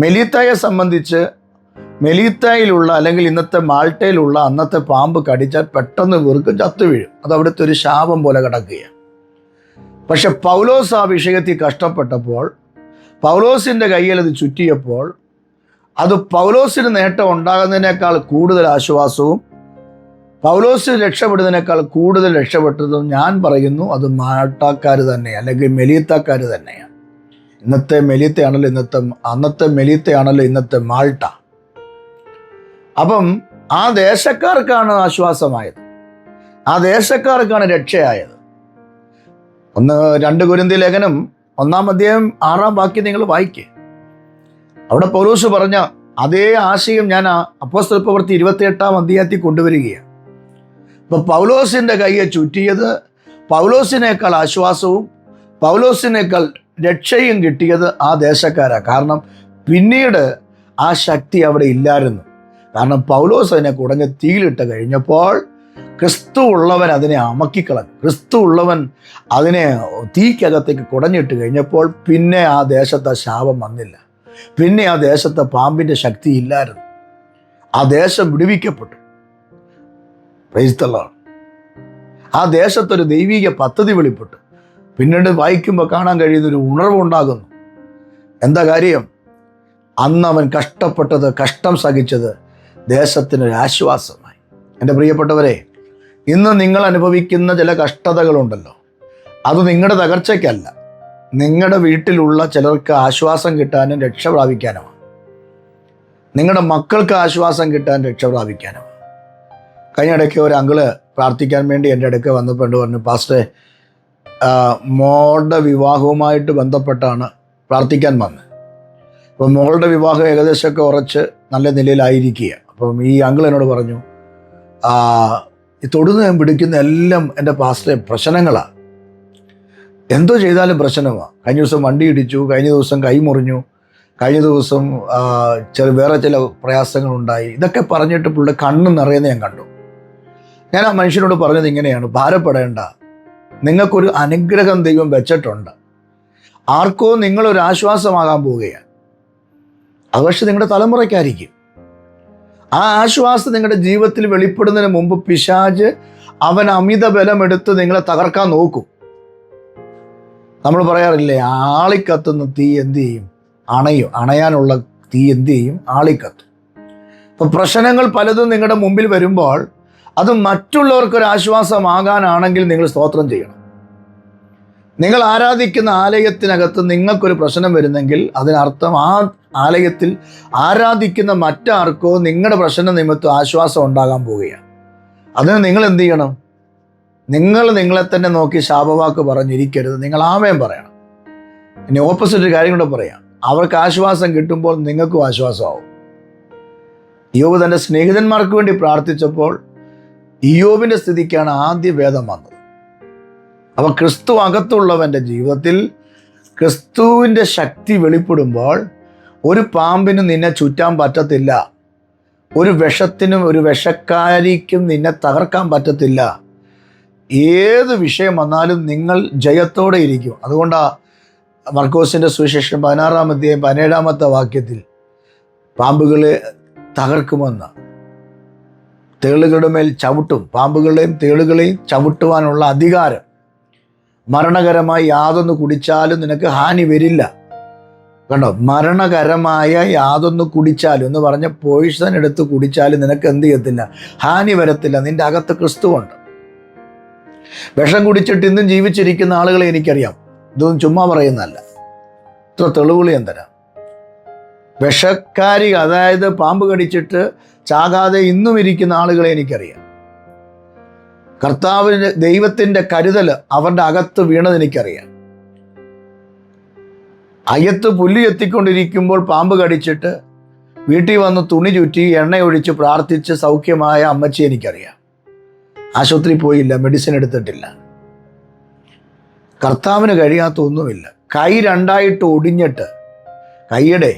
Speaker 1: മെലീത്തയെ സംബന്ധിച്ച്, മെലീത്തയിലുള്ള അല്ലെങ്കിൽ ഇന്നത്തെ മാൾട്ടയിലുള്ള അന്നത്തെ പാമ്പ് കടിച്ചാൽ പെട്ടെന്ന് വീർക്കും, ചത്തു വീഴും. അത് അവിടുത്തെ ഒരു ശാപം പോലെ കിടക്കുകയാണ്. പക്ഷെ പൗലോസ് ആ വിഷയത്തിൽ കഷ്ടപ്പെട്ടപ്പോൾ, പൗലോസിൻ്റെ കയ്യിൽ അത് ചുറ്റിയപ്പോൾ, അത് പൗലോസിന് നേട്ടം ഉണ്ടാകുന്നതിനേക്കാൾ കൂടുതൽ ആശ്വാസവും പൗലോസ് രക്ഷപ്പെടുന്നതിനേക്കാൾ കൂടുതൽ രക്ഷപ്പെട്ടതും ഞാൻ പറയുന്നു അത് മാൾട്ടക്കാർ തന്നെ, അല്ലെങ്കിൽ മെലീത്തക്കാർ തന്നെയാണ്. ഇന്നത്തെ മെലീത്തയാണല്ലോ അന്നത്തെ മെലീത്തയാണല്ലോ ഇന്നത്തെ മാൾട്ട. അപ്പം ആ ദേശക്കാർക്കാണ് ആശ്വാസമായത്, ആ ദേശക്കാർക്കാണ് രക്ഷയായത്. 2 കൊരിന്ത്യർ ലേഖനം 1-ാം അധ്യായം 6-ാം വാക്യം നിങ്ങൾ വായിക്കുക. അവിടെ പൗലോസ് പറഞ്ഞ അതേ ആശയം ഞാൻ അപ്പോസ്തല പ്രവൃത്തി 28-ാം അധ്യായത്തിൽ കൊണ്ടുവരികയാണ്. അപ്പോൾ പൗലോസിൻ്റെ കയ്യെ ചുറ്റിയത് പൗലോസിനേക്കാൾ ആശ്വാസവും പൗലോസിനേക്കാൾ രക്ഷയും കിട്ടിയത് ആ ദേശക്കാരാണ്. കാരണം പിന്നീട് ആ ശക്തി അവിടെ ഇല്ലായിരുന്നു. കാരണം പൗലോസ് അതിനെ കുടഞ്ഞ് തീയിലിട്ട് കഴിഞ്ഞപ്പോൾ ക്രിസ്തു ഉള്ളവൻ അതിനെ അമക്കിക്കളഞ്ഞു. ക്രിസ്തു ഉള്ളവൻ അതിനെ തീക്കകത്തേക്ക് കുടഞ്ഞിട്ട് കഴിഞ്ഞപ്പോൾ പിന്നെ ആ ദേശത്തെ ശാപം വന്നില്ല, പിന്നെ ആ ദേശത്തെ പാമ്പിൻ്റെ ശക്തി ഇല്ലായിരുന്നു. ആ ദേശം വിടുവിക്കപ്പെട്ടു. Praise the Lord. ആ ദേശത്തൊരു ദൈവിക പദ്ധതി വെളിപ്പെട്ടു. പിന്നീട് വായിക്കുമ്പോൾ കാണാൻ കഴിയുന്നൊരു ഉണർവുണ്ടാകുന്നു. എന്താ കാര്യം? അന്ന് അവൻ കഷ്ടപ്പെട്ടത്, കഷ്ടം സഹിച്ചത് ദേശത്തിനൊരു ആശ്വാസമായി. എൻ്റെ പ്രിയപ്പെട്ടവരെ, ഇന്ന് നിങ്ങൾ അനുഭവിക്കുന്ന ചില കഷ്ടതകളുണ്ടല്ലോ, അത് നിങ്ങളുടെ തകർച്ചയ്ക്കല്ല, നിങ്ങളുടെ വീട്ടിലുള്ള ചിലർക്ക് ആശ്വാസം കിട്ടാനും രക്ഷ പ്രാപിക്കാനുമാണ്. നിങ്ങളുടെ മക്കൾക്ക് ആശ്വാസം കിട്ടാൻ രക്ഷ പ്രാപിക്കാനുമാണ്. കഴിഞ്ഞ ഇടയ്ക്ക് ഒരു അങ്കിള് പ്രാർത്ഥിക്കാൻ വേണ്ടി എൻ്റെ അടുക്ക് വന്നപ്പോൾ പറഞ്ഞു, പാസ്റ്ററെ, മോളുടെ വിവാഹവുമായിട്ട് ബന്ധപ്പെട്ടാണ് പ്രാർത്ഥിക്കാൻ വന്നത്. അപ്പോൾ മോളുടെ വിവാഹം ഏകദേശമൊക്കെ ഉറച്ച് നല്ല നിലയിലായിരിക്കുക. അപ്പം ഈ അങ്കിൾ എന്നോട് പറഞ്ഞു, ഈ തൊടുന്ന പിടിക്കുന്ന എല്ലാം എൻ്റെ പാസ്റ്ററെ പ്രശ്നങ്ങളാണ്, എന്തോ ചെയ്താലും പ്രശ്നമാണ്. കഴിഞ്ഞ ദിവസം വണ്ടി ഇടിച്ചു, കഴിഞ്ഞ ദിവസം കൈ മുറിഞ്ഞു, കഴിഞ്ഞ ദിവസം വേറെ ചില പ്രയാസങ്ങളുണ്ടായി. ഇതൊക്കെ പറഞ്ഞിട്ട് പുള്ളിയുടെ കണ്ണ് നിറയുന്ന ഞാൻ കണ്ടു. ഞാൻ ആ മനുഷ്യനോട് പറഞ്ഞത് ഇങ്ങനെയാണ്, ഭാരപ്പെടേണ്ട, നിങ്ങൾക്കൊരു അനുഗ്രഹം ദൈവം വെച്ചിട്ടുണ്ട്. ആർക്കോ നിങ്ങളൊരു ആശ്വാസമാകാൻ പോവുകയാണ്. അത് പക്ഷെ നിങ്ങളുടെ തലമുറയ്ക്കായിരിക്കും. ആ ആശ്വാസം നിങ്ങളുടെ ജീവിതത്തിൽ വെളിപ്പെടുന്നതിന് മുമ്പ് പിശാച് അവൻ അമിത ബലമെടുത്ത് നിങ്ങളെ തകർക്കാൻ നോക്കും. നമ്മൾ പറയാറില്ലേ, ആളിക്കത്തുന്ന തീ എന്ത് ചെയ്യും? അണയും. അണയാനുള്ള തീ എന്ത് ചെയ്യും? ആളിക്കത്തും. അപ്പോൾ പ്രശ്നങ്ങൾ പലതും നിങ്ങളുടെ മുമ്പിൽ വരുമ്പോൾ അത് മറ്റുള്ളവർക്കൊരു ആശ്വാസമാകാനാണെങ്കിൽ നിങ്ങൾ സ്തോത്രം ചെയ്യണം. നിങ്ങൾ ആരാധിക്കുന്ന ആലയത്തിനകത്ത് നിങ്ങൾക്കൊരു പ്രശ്നം വരുന്നെങ്കിൽ അതിനർത്ഥം ആ ആലയത്തിൽ ആരാധിക്കുന്ന മറ്റാർക്കോ നിങ്ങളുടെ പ്രശ്ന നിമിത്തം ആശ്വാസം ഉണ്ടാകാൻ പോവുകയാണ്. അതിന് നിങ്ങൾ എന്ത് ചെയ്യണം? നിങ്ങൾ നിങ്ങളെ തന്നെ നോക്കി ശാപവാക്ക് പറഞ്ഞിരിക്കരുത്, നിങ്ങൾ ആമേൻ പറയണം. ഇനി ഓപ്പോസിറ്റ് കാര്യം കൂടെ പറയാം. അവർക്ക് ആശ്വാസം കിട്ടുമ്പോൾ നിങ്ങൾക്കും ആശ്വാസമാവും. ഇയ്യോബ് തൻ്റെ സ്നേഹിതന്മാർക്ക് വേണ്ടി പ്രാർത്ഥിച്ചപ്പോൾ ഇയ്യോബിൻ്റെ സ്ഥിതിക്കാണ് ആദ്യ വേദം വന്നത്. അപ്പോൾ ക്രിസ്തു അകത്തുള്ളവൻ്റെ ജീവിതത്തിൽ ക്രിസ്തുവിൻ്റെ ശക്തി വെളിപ്പെടുമ്പോൾ ഒരു പാമ്പിനും നിന്നെ ചുറ്റാൻ പറ്റത്തില്ല, ഒരു വിഷത്തിനും ഒരു വിഷക്കാരിക്കും നിന്നെ തകർക്കാൻ പറ്റത്തില്ല. ഏത് വിഷയം വന്നാലും നിങ്ങൾ ജയത്തോടെ ഇരിക്കും. അതുകൊണ്ടാണ് മർക്കോസിൻ്റെ സുവിശേഷം 16-ാം അധ്യായം 17-ാമത്തെ വാക്യത്തിൽ പാമ്പുകളെ തകർക്കുമെന്ന്, തേളുകളുടെ മേൽ ചവിട്ടും, പാമ്പുകളെയും തേളുകളെയും ചവിട്ടുവാനുള്ള അധികാരം, മരണകരമായി യാതൊന്ന് കുടിച്ചാലും നിനക്ക് ഹാനി വരില്ല. കണ്ടോ, മരണകരമായ യാതൊന്ന് കുടിച്ചാലും എന്ന് പറഞ്ഞ പോയിസൺ എടുത്ത് കുടിച്ചാലും നിനക്ക് എന്ത് ചെയ്യത്തില്ല? ഹാനി വരത്തില്ല. നിന്റെ അകത്ത് ക്രിസ്തുവുണ്ട്. വിഷം കുടിച്ചിട്ട് ഇന്നും ജീവിച്ചിരിക്കുന്ന ആളുകളെ എനിക്കറിയാം. ഇതൊന്നും ചുമ്മാ പറയുന്നതല്ല, ഇത്ര തെളിവുകൾ ഞാൻ തരാം. വിഷക്കാരി, അതായത് പാമ്പ് കടിച്ചിട്ട് ചാകാതെ ഇന്നും ഇരിക്കുന്ന ആളുകളെ എനിക്കറിയാം. കർത്താവിന് ദൈവത്തിൻ്റെ കരുതൽ അവരുടെ അകത്ത് വീണത് എനിക്കറിയാം. അയ്യത്ത് പുല്ല് എത്തിക്കൊണ്ടിരിക്കുമ്പോൾ പാമ്പ് കടിച്ചിട്ട് വീട്ടിൽ വന്ന് തുണി ചുറ്റി എണ്ണയൊഴിച്ച് പ്രാർത്ഥിച്ച് സൗഖ്യമായ അമ്മച്ചി എനിക്കറിയാം. ആശുപത്രി പോയില്ല, മെഡിസിൻ എടുത്തിട്ടില്ല. കർത്താവിന് കഴിയാത്ത ഒന്നുമില്ല. കൈ രണ്ടായിട്ട് ഒടിഞ്ഞിട്ട്, കൈയുടെ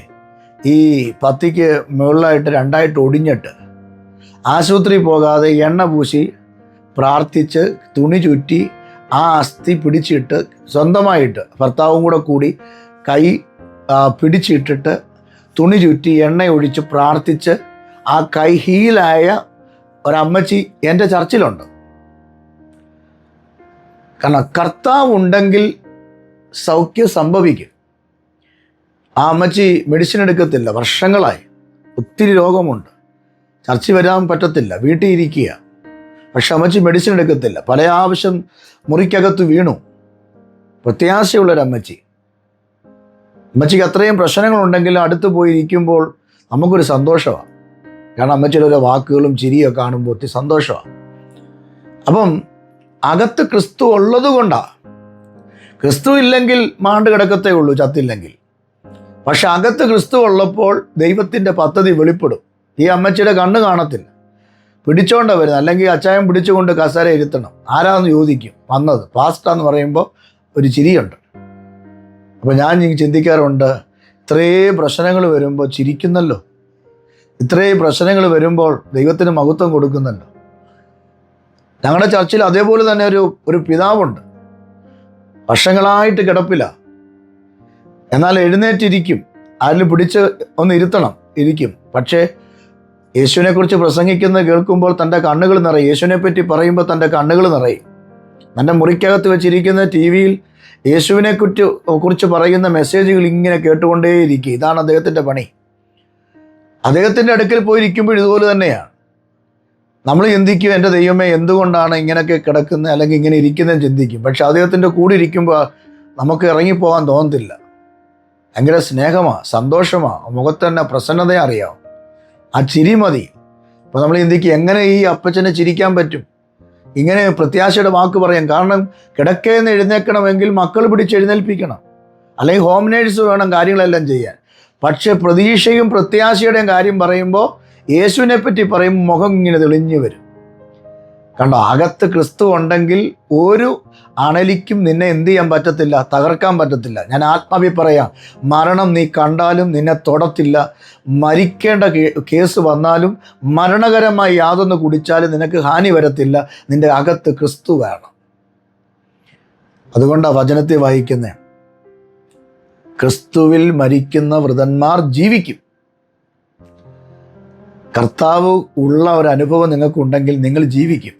Speaker 1: ഈ പത്തിക്ക് മുകളിലായിട്ട് രണ്ടായിട്ട് ഒടിഞ്ഞിട്ട് ആശുപത്രി പോകാതെ എണ്ണ പൂശി പ്രാർത്ഥിച്ച് തുണി ചുറ്റി ആ അസ്ഥി പിടിച്ചിട്ട് സ്വന്തമായിട്ട് ഭർത്താവും കൂടെ കൂടി കൈ പിടിച്ചിട്ടിട്ട് തുണി ചുറ്റി എണ്ണ ഒഴിച്ച് പ്രാർത്ഥിച്ച് ആ കൈ ഹീലായ ഒരമ്മച്ചി എൻ്റെ ചർച്ചിലുണ്ട്. കാരണം കർത്താവ് ഉണ്ടെങ്കിൽ സൗഖ്യം സംഭവിക്കും. ആ അമ്മച്ചി മെഡിസിൻ എടുക്കത്തില്ല, വർഷങ്ങളായി, ഒത്തിരി രോഗമുണ്ട്, ചർച്ചിൽ വരാൻ പറ്റത്തില്ല, വീട്ടിൽ ഇരിക്കുക. പക്ഷെ അമ്മച്ചി മെഡിസിൻ എടുക്കത്തില്ല. പല ആവശ്യം മുറിക്കകത്ത് വീണു. പ്രത്യാശയുള്ളൊരമ്മച്ചി. അമ്മച്ചിക്ക് അത്രയും പ്രശ്നങ്ങളുണ്ടെങ്കിലും അടുത്ത് പോയി ഇരിക്കുമ്പോൾ നമുക്കൊരു സന്തോഷമാണ്. കാരണം അമ്മച്ചിയുടെ ഓരോ വാക്കുകളും ചിരിയൊക്കെ കാണുമ്പോൾ ഒത്തിരി സന്തോഷമാണ്. അപ്പം അകത്ത് ക്രിസ്തു ഉള്ളത് കൊണ്ടാണ്. ക്രിസ്തു ഇല്ലെങ്കിൽ മാണ്ട് കിടക്കത്തേ ഉള്ളൂ, ചത്തില്ലെങ്കിൽ. പക്ഷെ അകത്ത് ക്രിസ്തു ഉള്ളപ്പോൾ ദൈവത്തിൻ്റെ പദ്ധതി വെളിപ്പെടും. ഈ അമ്മച്ചിയുടെ കണ്ണ് കാണത്തില്ല, പിടിച്ചോണ്ട വരുന്നത്. അല്ലെങ്കിൽ അച്ചായം പിടിച്ചുകൊണ്ട് കസേര ഇരുത്തണം. ആരാന്ന് ചോദിക്കും. വന്നത് പാസ്റ്റാന്ന് പറയുമ്പോൾ ഒരു ചിരിയുണ്ട്. അപ്പോൾ ഞാൻ ചിന്തിക്കാറുണ്ട്, ഇത്രയും പ്രശ്നങ്ങൾ വരുമ്പോൾ ചിരിക്കുന്നല്ലോ, ഇത്രയും പ്രശ്നങ്ങൾ വരുമ്പോൾ ദൈവത്തിന് മഹത്വം കൊടുക്കുന്നല്ലോ. ഞങ്ങളുടെ ചർച്ചിൽ അതേപോലെ തന്നെ ഒരു പിതാവുണ്ട്. വർഷങ്ങളായിട്ട് കിടപ്പില്ല, എന്നാൽ എഴുന്നേറ്റിരിക്കും. ആരിൽ പിടിച്ച് ഒന്ന് ഇരുത്തണം, ഇരിക്കും. പക്ഷേ യേശുവിനെക്കുറിച്ച് പ്രസംഗിക്കുന്നത് കേൾക്കുമ്പോൾ തൻ്റെ കണ്ണുകൾ നിറയും. യേശുവിനെ പറ്റി പറയുമ്പോൾ തൻ്റെ കണ്ണുകൾ നിറയും. തൻ്റെ മുറിക്കകത്ത് വെച്ചിരിക്കുന്ന TV-യിൽ യേശുവിനെ കുറിച്ച് പറയുന്ന മെസ്സേജുകൾ ഇങ്ങനെ കേട്ടുകൊണ്ടേയിരിക്കും. ഇതാണ് അദ്ദേഹത്തിൻ്റെ പണി. അദ്ദേഹത്തിൻ്റെ അടുക്കൽ പോയിരിക്കുമ്പോൾ ഇതുപോലെ തന്നെയാണ്. നമ്മൾ ചിന്തിക്കും, എൻ്റെ ദൈവമേ എന്തുകൊണ്ടാണ് ഇങ്ങനെയൊക്കെ കിടക്കുന്നത് അല്ലെങ്കിൽ ഇങ്ങനെ ഇരിക്കുന്നതെന്ന് ചിന്തിക്കും. പക്ഷെ അദ്ദേഹത്തിൻ്റെ കൂടെ ഇരിക്കുമ്പോൾ നമുക്ക് ഇറങ്ങിപ്പോകാൻ തോന്നത്തില്ല. ഭയങ്കര സ്നേഹമാണ്, സന്തോഷമാണ്, മുഖത്ത് തന്നെ പ്രസന്നതയെ അറിയാം. ആ ചിരി മതി. അപ്പോൾ നമ്മൾ ചിന്തിക്കും, എങ്ങനെ ഈ അപ്പച്ചനെ ചിരിക്കാൻ പറ്റും, ഇങ്ങനെ പ്രത്യാശയുടെ വാക്ക് പറയാം. കാരണം കിടക്കയെന്ന് എഴുന്നേൽക്കണമെങ്കിൽ മക്കൾ പിടിച്ച് എഴുന്നേൽപ്പിക്കണം, അല്ലെങ്കിൽ ഹോം നേഴ്സ് വേണം കാര്യങ്ങളെല്ലാം ചെയ്യാൻ. പക്ഷെ പ്രതീക്ഷയും പ്രത്യാശയുടെയും കാര്യം പറയുമ്പോൾ, യേശുവിനെ പറ്റി പറയുമ്പോൾ മുഖം ഇങ്ങനെ തെളിഞ്ഞു വരും. കണ്ടോ, അകത്ത് ക്രിസ്തു ഉണ്ടെങ്കിൽ ഒരു അണലിക്കും നിന്നെ എന്ത് ചെയ്യാൻ പറ്റത്തില്ല, തകർക്കാൻ പറ്റത്തില്ല. ഞാൻ ആത്മാവി പറയാം, മരണം നീ കണ്ടാലും നിന്നെ തൊടത്തില്ല. മരിക്കേണ്ട കേസ് വന്നാലും മരണകരമായി യാതൊന്ന് കുടിച്ചാലും നിനക്ക് ഹാനി വരത്തില്ല. നിന്റെ അകത്ത് ക്രിസ്തു വേണം. അതുകൊണ്ടാണ് വചനത്തെ വായിക്കുന്നത്, ക്രിസ്തുവിൽ മരിക്കുന്ന വൃതന്മാർ ജീവിക്കും. കർത്താവ് ഉള്ള ഒരു അനുഭവം നിങ്ങൾക്കുണ്ടെങ്കിൽ നിങ്ങൾ ജീവിക്കും.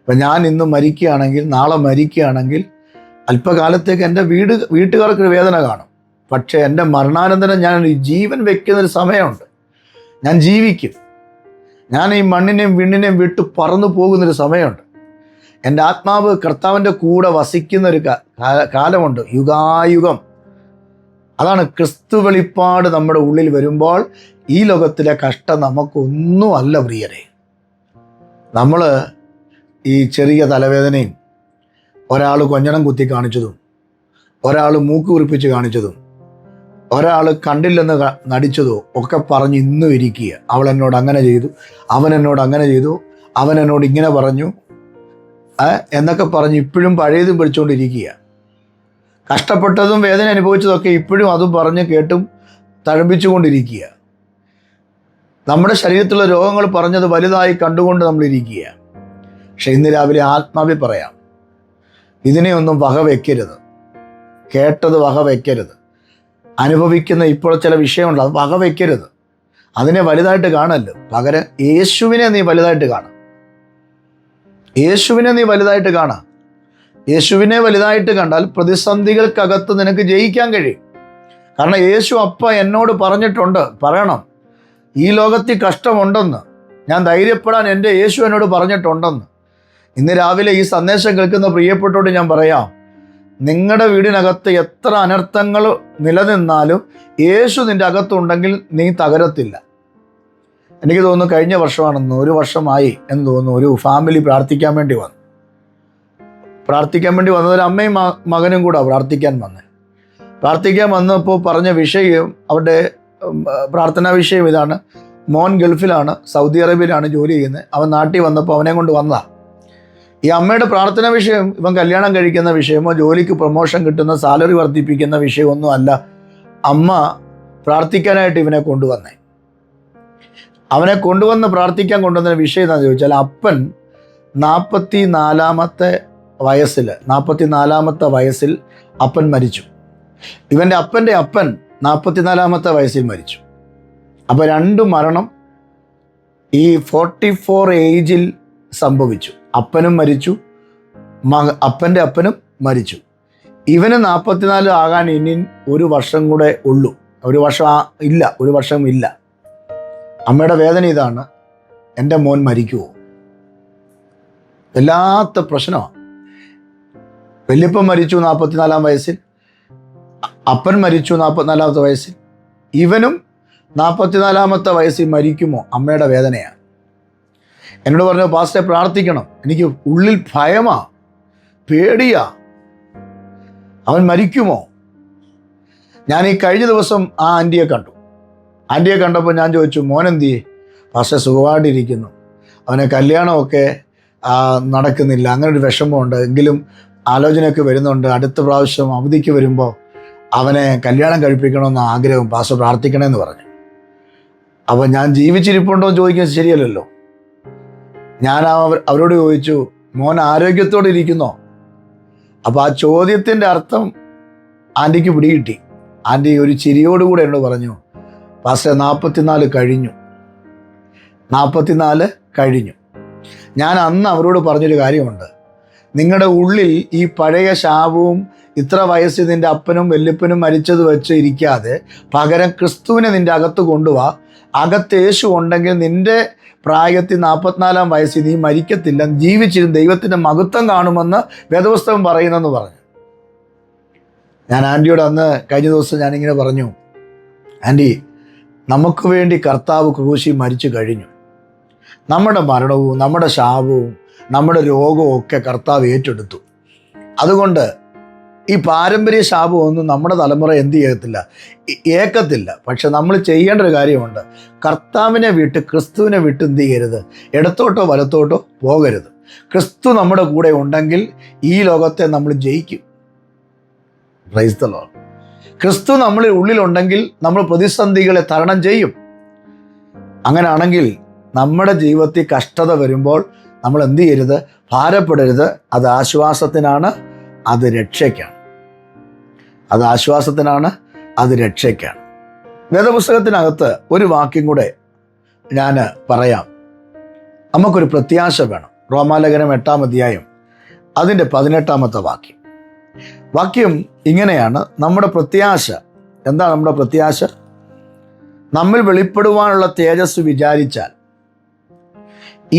Speaker 1: ഇപ്പം ഞാൻ ഇന്ന് മരിക്കുകയാണെങ്കിൽ, നാളെ മരിക്കുകയാണെങ്കിൽ അല്പകാലത്തേക്ക് എൻ്റെ വീട്ടുകാർക്കൊരു വേദന കാണും. പക്ഷേ എൻ്റെ മരണാനന്തരം ഞാൻ ജീവൻ വെക്കുന്നൊരു സമയമുണ്ട്. ഞാൻ ജീവിക്കും. ഞാൻ ഈ മണ്ണിനെയും വിണ്ണിനെയും വിട്ട് പറന്നു പോകുന്നൊരു സമയമുണ്ട്. എൻ്റെ ആത്മാവ് കർത്താവിൻ്റെ കൂടെ വസിക്കുന്നൊരു കാലമുണ്ട്, യുഗായുഗം. അതാണ് ക്രിസ്തു വെളിപ്പാട് നമ്മുടെ ഉള്ളിൽ വരുമ്പോൾ ഈ ലോകത്തിലെ കഷ്ടം നമുക്കൊന്നും അല്ല പ്രിയരെ. നമ്മൾ ഈ ചെറിയ തലവേദനയും, ഒരാൾ കൊഞ്ഞണം കുത്തി കാണിച്ചതും, ഒരാൾ മൂക്ക് കുറിപ്പിച്ച് കാണിച്ചതും, ഒരാൾ കണ്ടില്ലെന്ന് നടിച്ചതോ ഒക്കെ പറഞ്ഞ് ഇന്നും ഇരിക്കുക. അവൾ എന്നോട് അങ്ങനെ ചെയ്തു, അവൻ എന്നോട് അങ്ങനെ ചെയ്തു, അവൻ എന്നോട് ഇങ്ങനെ പറഞ്ഞു എന്നൊക്കെ പറഞ്ഞ് ഇപ്പോഴും പഴയതും പിടിച്ചുകൊണ്ടിരിക്കുക. കഷ്ടപ്പെട്ടതും വേദന അനുഭവിച്ചതൊക്കെ ഇപ്പോഴും അതും പറഞ്ഞ് കേട്ടും തഴമ്പിച്ചുകൊണ്ടിരിക്കുക. നമ്മുടെ ശരീരത്തിലുള്ള രോഗങ്ങൾ പറഞ്ഞത് വലുതായി കണ്ടുകൊണ്ട് നമ്മളിരിക്കുക. പക്ഷെ ഇന്ന് രാവിലെ ആത്മാവിൽ പറയാം, ഇതിനെയൊന്നും വക വയ്ക്കരുത്. കേട്ടത് വക വയ്ക്കരുത്. അനുഭവിക്കുന്ന ഇപ്പോൾ ചില വിഷയമുണ്ട്, അത് വക വയ്ക്കരുത്. അതിനെ വലുതായിട്ട് കാണല്ലോ. പകരം യേശുവിനെ നീ വലുതായിട്ട് കാണാം. യേശുവിനെ നീ വലുതായിട്ട് കാണാം. യേശുവിനെ വലുതായിട്ട് കണ്ടാൽ പ്രതിസന്ധികൾക്കകത്ത് നിനക്ക് ജയിക്കാൻ കഴിയും. കാരണം യേശു എന്നോട് പറഞ്ഞിട്ടുണ്ട്, പറയണം, ഈ ലോകത്തിൽ കഷ്ടമുണ്ടെന്ന്. ഞാൻ ധൈര്യപ്പെടാൻ എൻ്റെ യേശു എന്നോട് പറഞ്ഞിട്ടുണ്ടെന്ന്. ഇന്ന് രാവിലെ ഈ സന്ദേശം കേൾക്കുന്ന പ്രിയപ്പെട്ടോട് ഞാൻ പറയാം, നിങ്ങളുടെ വീടിനകത്ത് എത്ര അനർത്ഥങ്ങൾ നിലനിന്നാലും യേശു നിൻ്റെ അകത്തുണ്ടെങ്കിൽ നീ തകരത്തില്ല. എനിക്ക് തോന്നുന്നു കഴിഞ്ഞ വർഷമാണെന്ന്, 1 വർഷമായി എന്ന് തോന്നുന്നു, ഒരു ഫാമിലി പ്രാർത്ഥിക്കാൻ വേണ്ടി വന്നതൊരു അമ്മയും മകനും കൂടെ പ്രാർത്ഥിക്കാൻ വന്നപ്പോൾ പറഞ്ഞ വിഷയം, അവരുടെ പ്രാർത്ഥനാ വിഷയം ഇതാണ്. മോൻ ഗൾഫിലാണ്, സൗദി അറേബ്യയിലാണ് ജോലി ചെയ്യുന്നത്. അവൻ നാട്ടിൽ വന്നപ്പോൾ അവനെ കൊണ്ട് വന്നതാണ്. ഈ അമ്മയുടെ പ്രാർത്ഥനാ വിഷയം ഇവൻ കല്യാണം കഴിക്കുന്ന വിഷയമോ ജോലിക്ക് പ്രൊമോഷൻ കിട്ടുന്ന സാലറി വർദ്ധിപ്പിക്കുന്ന വിഷയമൊന്നും അല്ല. അമ്മ പ്രാർത്ഥിക്കാനായിട്ട് ഇവനെ കൊണ്ടുവന്നേ. അവനെ പ്രാർത്ഥിക്കാൻ കൊണ്ടുവന്ന വിഷയം എന്താണെന്ന് ചോദിച്ചാൽ, അപ്പൻ 44-ാമത്തെ വയസ്സിൽ അപ്പൻ മരിച്ചു. ഇവൻ്റെ അപ്പൻ്റെ അപ്പൻ 44-ാമത്തെ വയസ്സിൽ മരിച്ചു. അപ്പോൾ 2 മരണം ഈ 44 ഏജിൽ സംഭവിച്ചു. അപ്പനും മരിച്ചു, അപ്പൻ്റെ അപ്പനും മരിച്ചു. ഇവന് 44 ആകാൻ ഇനി 1 വർഷം കൂടെ ഉള്ളൂ. 1 വർഷം ഇല്ല. അമ്മയുടെ വേദന ഇതാണ്, എൻ്റെ മോൻ മരിക്കുമോ? വല്ലാത്ത പ്രശ്നമാണ്. വല്യപ്പൻ മരിച്ചു 44-ാം വയസ്സിൽ, അപ്പൻ മരിച്ചു 44-ാമത്തെ വയസ്സിൽ, ഇവനും 44-ാമത്തെ വയസ്സിൽ മരിക്കുമോ? അമ്മയുടെ വേദനയാണ്. എന്നോട് പറഞ്ഞു, പാസ്റ്ററെ പ്രാർത്ഥിക്കണം, എനിക്ക് ഉള്ളിൽ ഭയമാ, പേടിയാ, അവൻ മരിക്കുമോ? ഞാൻ ഈ കഴിഞ്ഞ ദിവസം ആ ആൻറ്റിയെ കണ്ടപ്പോൾ ഞാൻ ചോദിച്ചു, മോനെന്തിയെ? പാസ്റ്റർ സുഖമായിട്ടിരിക്കുന്നു, അവനെ കല്യാണമൊക്കെ നടക്കുന്നില്ല, അങ്ങനൊരു വിഷമമുണ്ട്, എങ്കിലും ആലോചനയൊക്കെ വരുന്നുണ്ട്, അടുത്ത പ്രാവശ്യം അവധിക്ക് വരുമ്പോൾ അവനെ കല്യാണം കഴിപ്പിക്കണമെന്ന് ആഗ്രഹം, പാസ്റ്റർ പ്രാർത്ഥിക്കണമെന്ന് പറഞ്ഞു. അപ്പോൾ ഞാൻ ജീവിച്ചിരിപ്പുണ്ടോ എന്ന് ചോദിക്കുന്നത് ശരിയല്ലല്ലോ. ഞാൻ അവരോട് ചോദിച്ചു, മോൻ ആരോഗ്യത്തോടെ ഇരിക്കുന്നോ? അപ്പോൾ ആ ചോദ്യത്തിൻ്റെ അർത്ഥം ആൻറ്റിക്ക് പിടികിട്ടി. ആൻറ്റി ഒരു ചിരിയോടുകൂടെ എന്നോട് പറഞ്ഞു, പാസ്റ്റർ 44 കഴിഞ്ഞു. ഞാൻ അന്ന് അവരോട് പറഞ്ഞൊരു കാര്യമുണ്ട്, നിങ്ങളുടെ ഉള്ളിൽ ഈ പഴയ ശാപവും ഇത്ര വയസ്സിൽ നിൻ്റെ അപ്പനും വല്യപ്പനും മരിച്ചത് വെച്ച് ഇരിക്കാതെ പകരം ക്രിസ്തുവിനെ നിൻ്റെ അകത്ത് കൊണ്ടുവാ. അകത്ത് യേശു ഉണ്ടെങ്കിൽ നിൻ്റെ പ്രായത്തിൽ 44-ാം വയസ്സിൽ നീ മരിക്കത്തില്ല, ജീവിച്ചിരുന്ന് ദൈവത്തിൻ്റെ മഹത്വം കാണുമെന്ന് വേദപുസ്തകം പറയുന്നെന്ന് പറഞ്ഞു. ഞാൻ ആൻറ്റിയോട് അന്ന് കഴിഞ്ഞ ദിവസം ഞാനിങ്ങനെ പറഞ്ഞു, ആൻറ്റി, നമുക്ക് വേണ്ടി കർത്താവ് ക്രൂശിൽ മരിച്ചു കഴിഞ്ഞു. നമ്മുടെ മരണവും നമ്മുടെ ശാപവും നമ്മുടെ രോഗവും ഒക്കെ കർത്താവ് ഏറ്റെടുത്തു. അതുകൊണ്ട് ഈ പാരമ്പര്യ ശാപമൊന്നും നമ്മുടെ തലമുറ എന്ത് ഏക്കത്തില്ല. പക്ഷെ നമ്മൾ ചെയ്യേണ്ട ഒരു കാര്യമുണ്ട്, കർത്താവിനെ വിട്ട് ക്രിസ്തുവിനെ വിട്ട് എന്ത് ചെയ്യരുത്, ഇടത്തോട്ടോ വലത്തോട്ടോ പോകരുത്. ക്രിസ്തു നമ്മുടെ കൂടെ ഉണ്ടെങ്കിൽ ഈ ലോകത്തെ നമ്മൾ ജയിക്കും. Praise the Lord. ക്രിസ്തു നമ്മളിൽ ഉള്ളിലുണ്ടെങ്കിൽ നമ്മൾ പ്രതിസന്ധികളെ തരണം ചെയ്യും. അങ്ങനെയാണെങ്കിൽ നമ്മുടെ ജീവിതത്തിൽ കഷ്ടത വരുമ്പോൾ നമ്മൾ എന്ത് ചെയ്യരുത്, ഭാരപ്പെടരുത്. അത് ആശ്വാസത്തിനാണ്, അത് രക്ഷയ്ക്കാണ്. അത് രക്ഷയ്ക്കാണ്. വേദപുസ്തകത്തിനകത്ത് ഒരു വാക്യം കൂടെ ഞാൻ പറയാം. നമുക്കൊരു പ്രത്യാശ വേണം. റോമാലേഖനം 8-ാം അധ്യായം അതിൻ്റെ 18-ാമത്തെ വാക്യം ഇങ്ങനെയാണ്. നമ്മുടെ പ്രത്യാശ എന്താണ്? നമ്മുടെ പ്രത്യാശ നമ്മിൽ വെളിപ്പെടുവാനുള്ള തേജസ് വിചാരിച്ചാൽ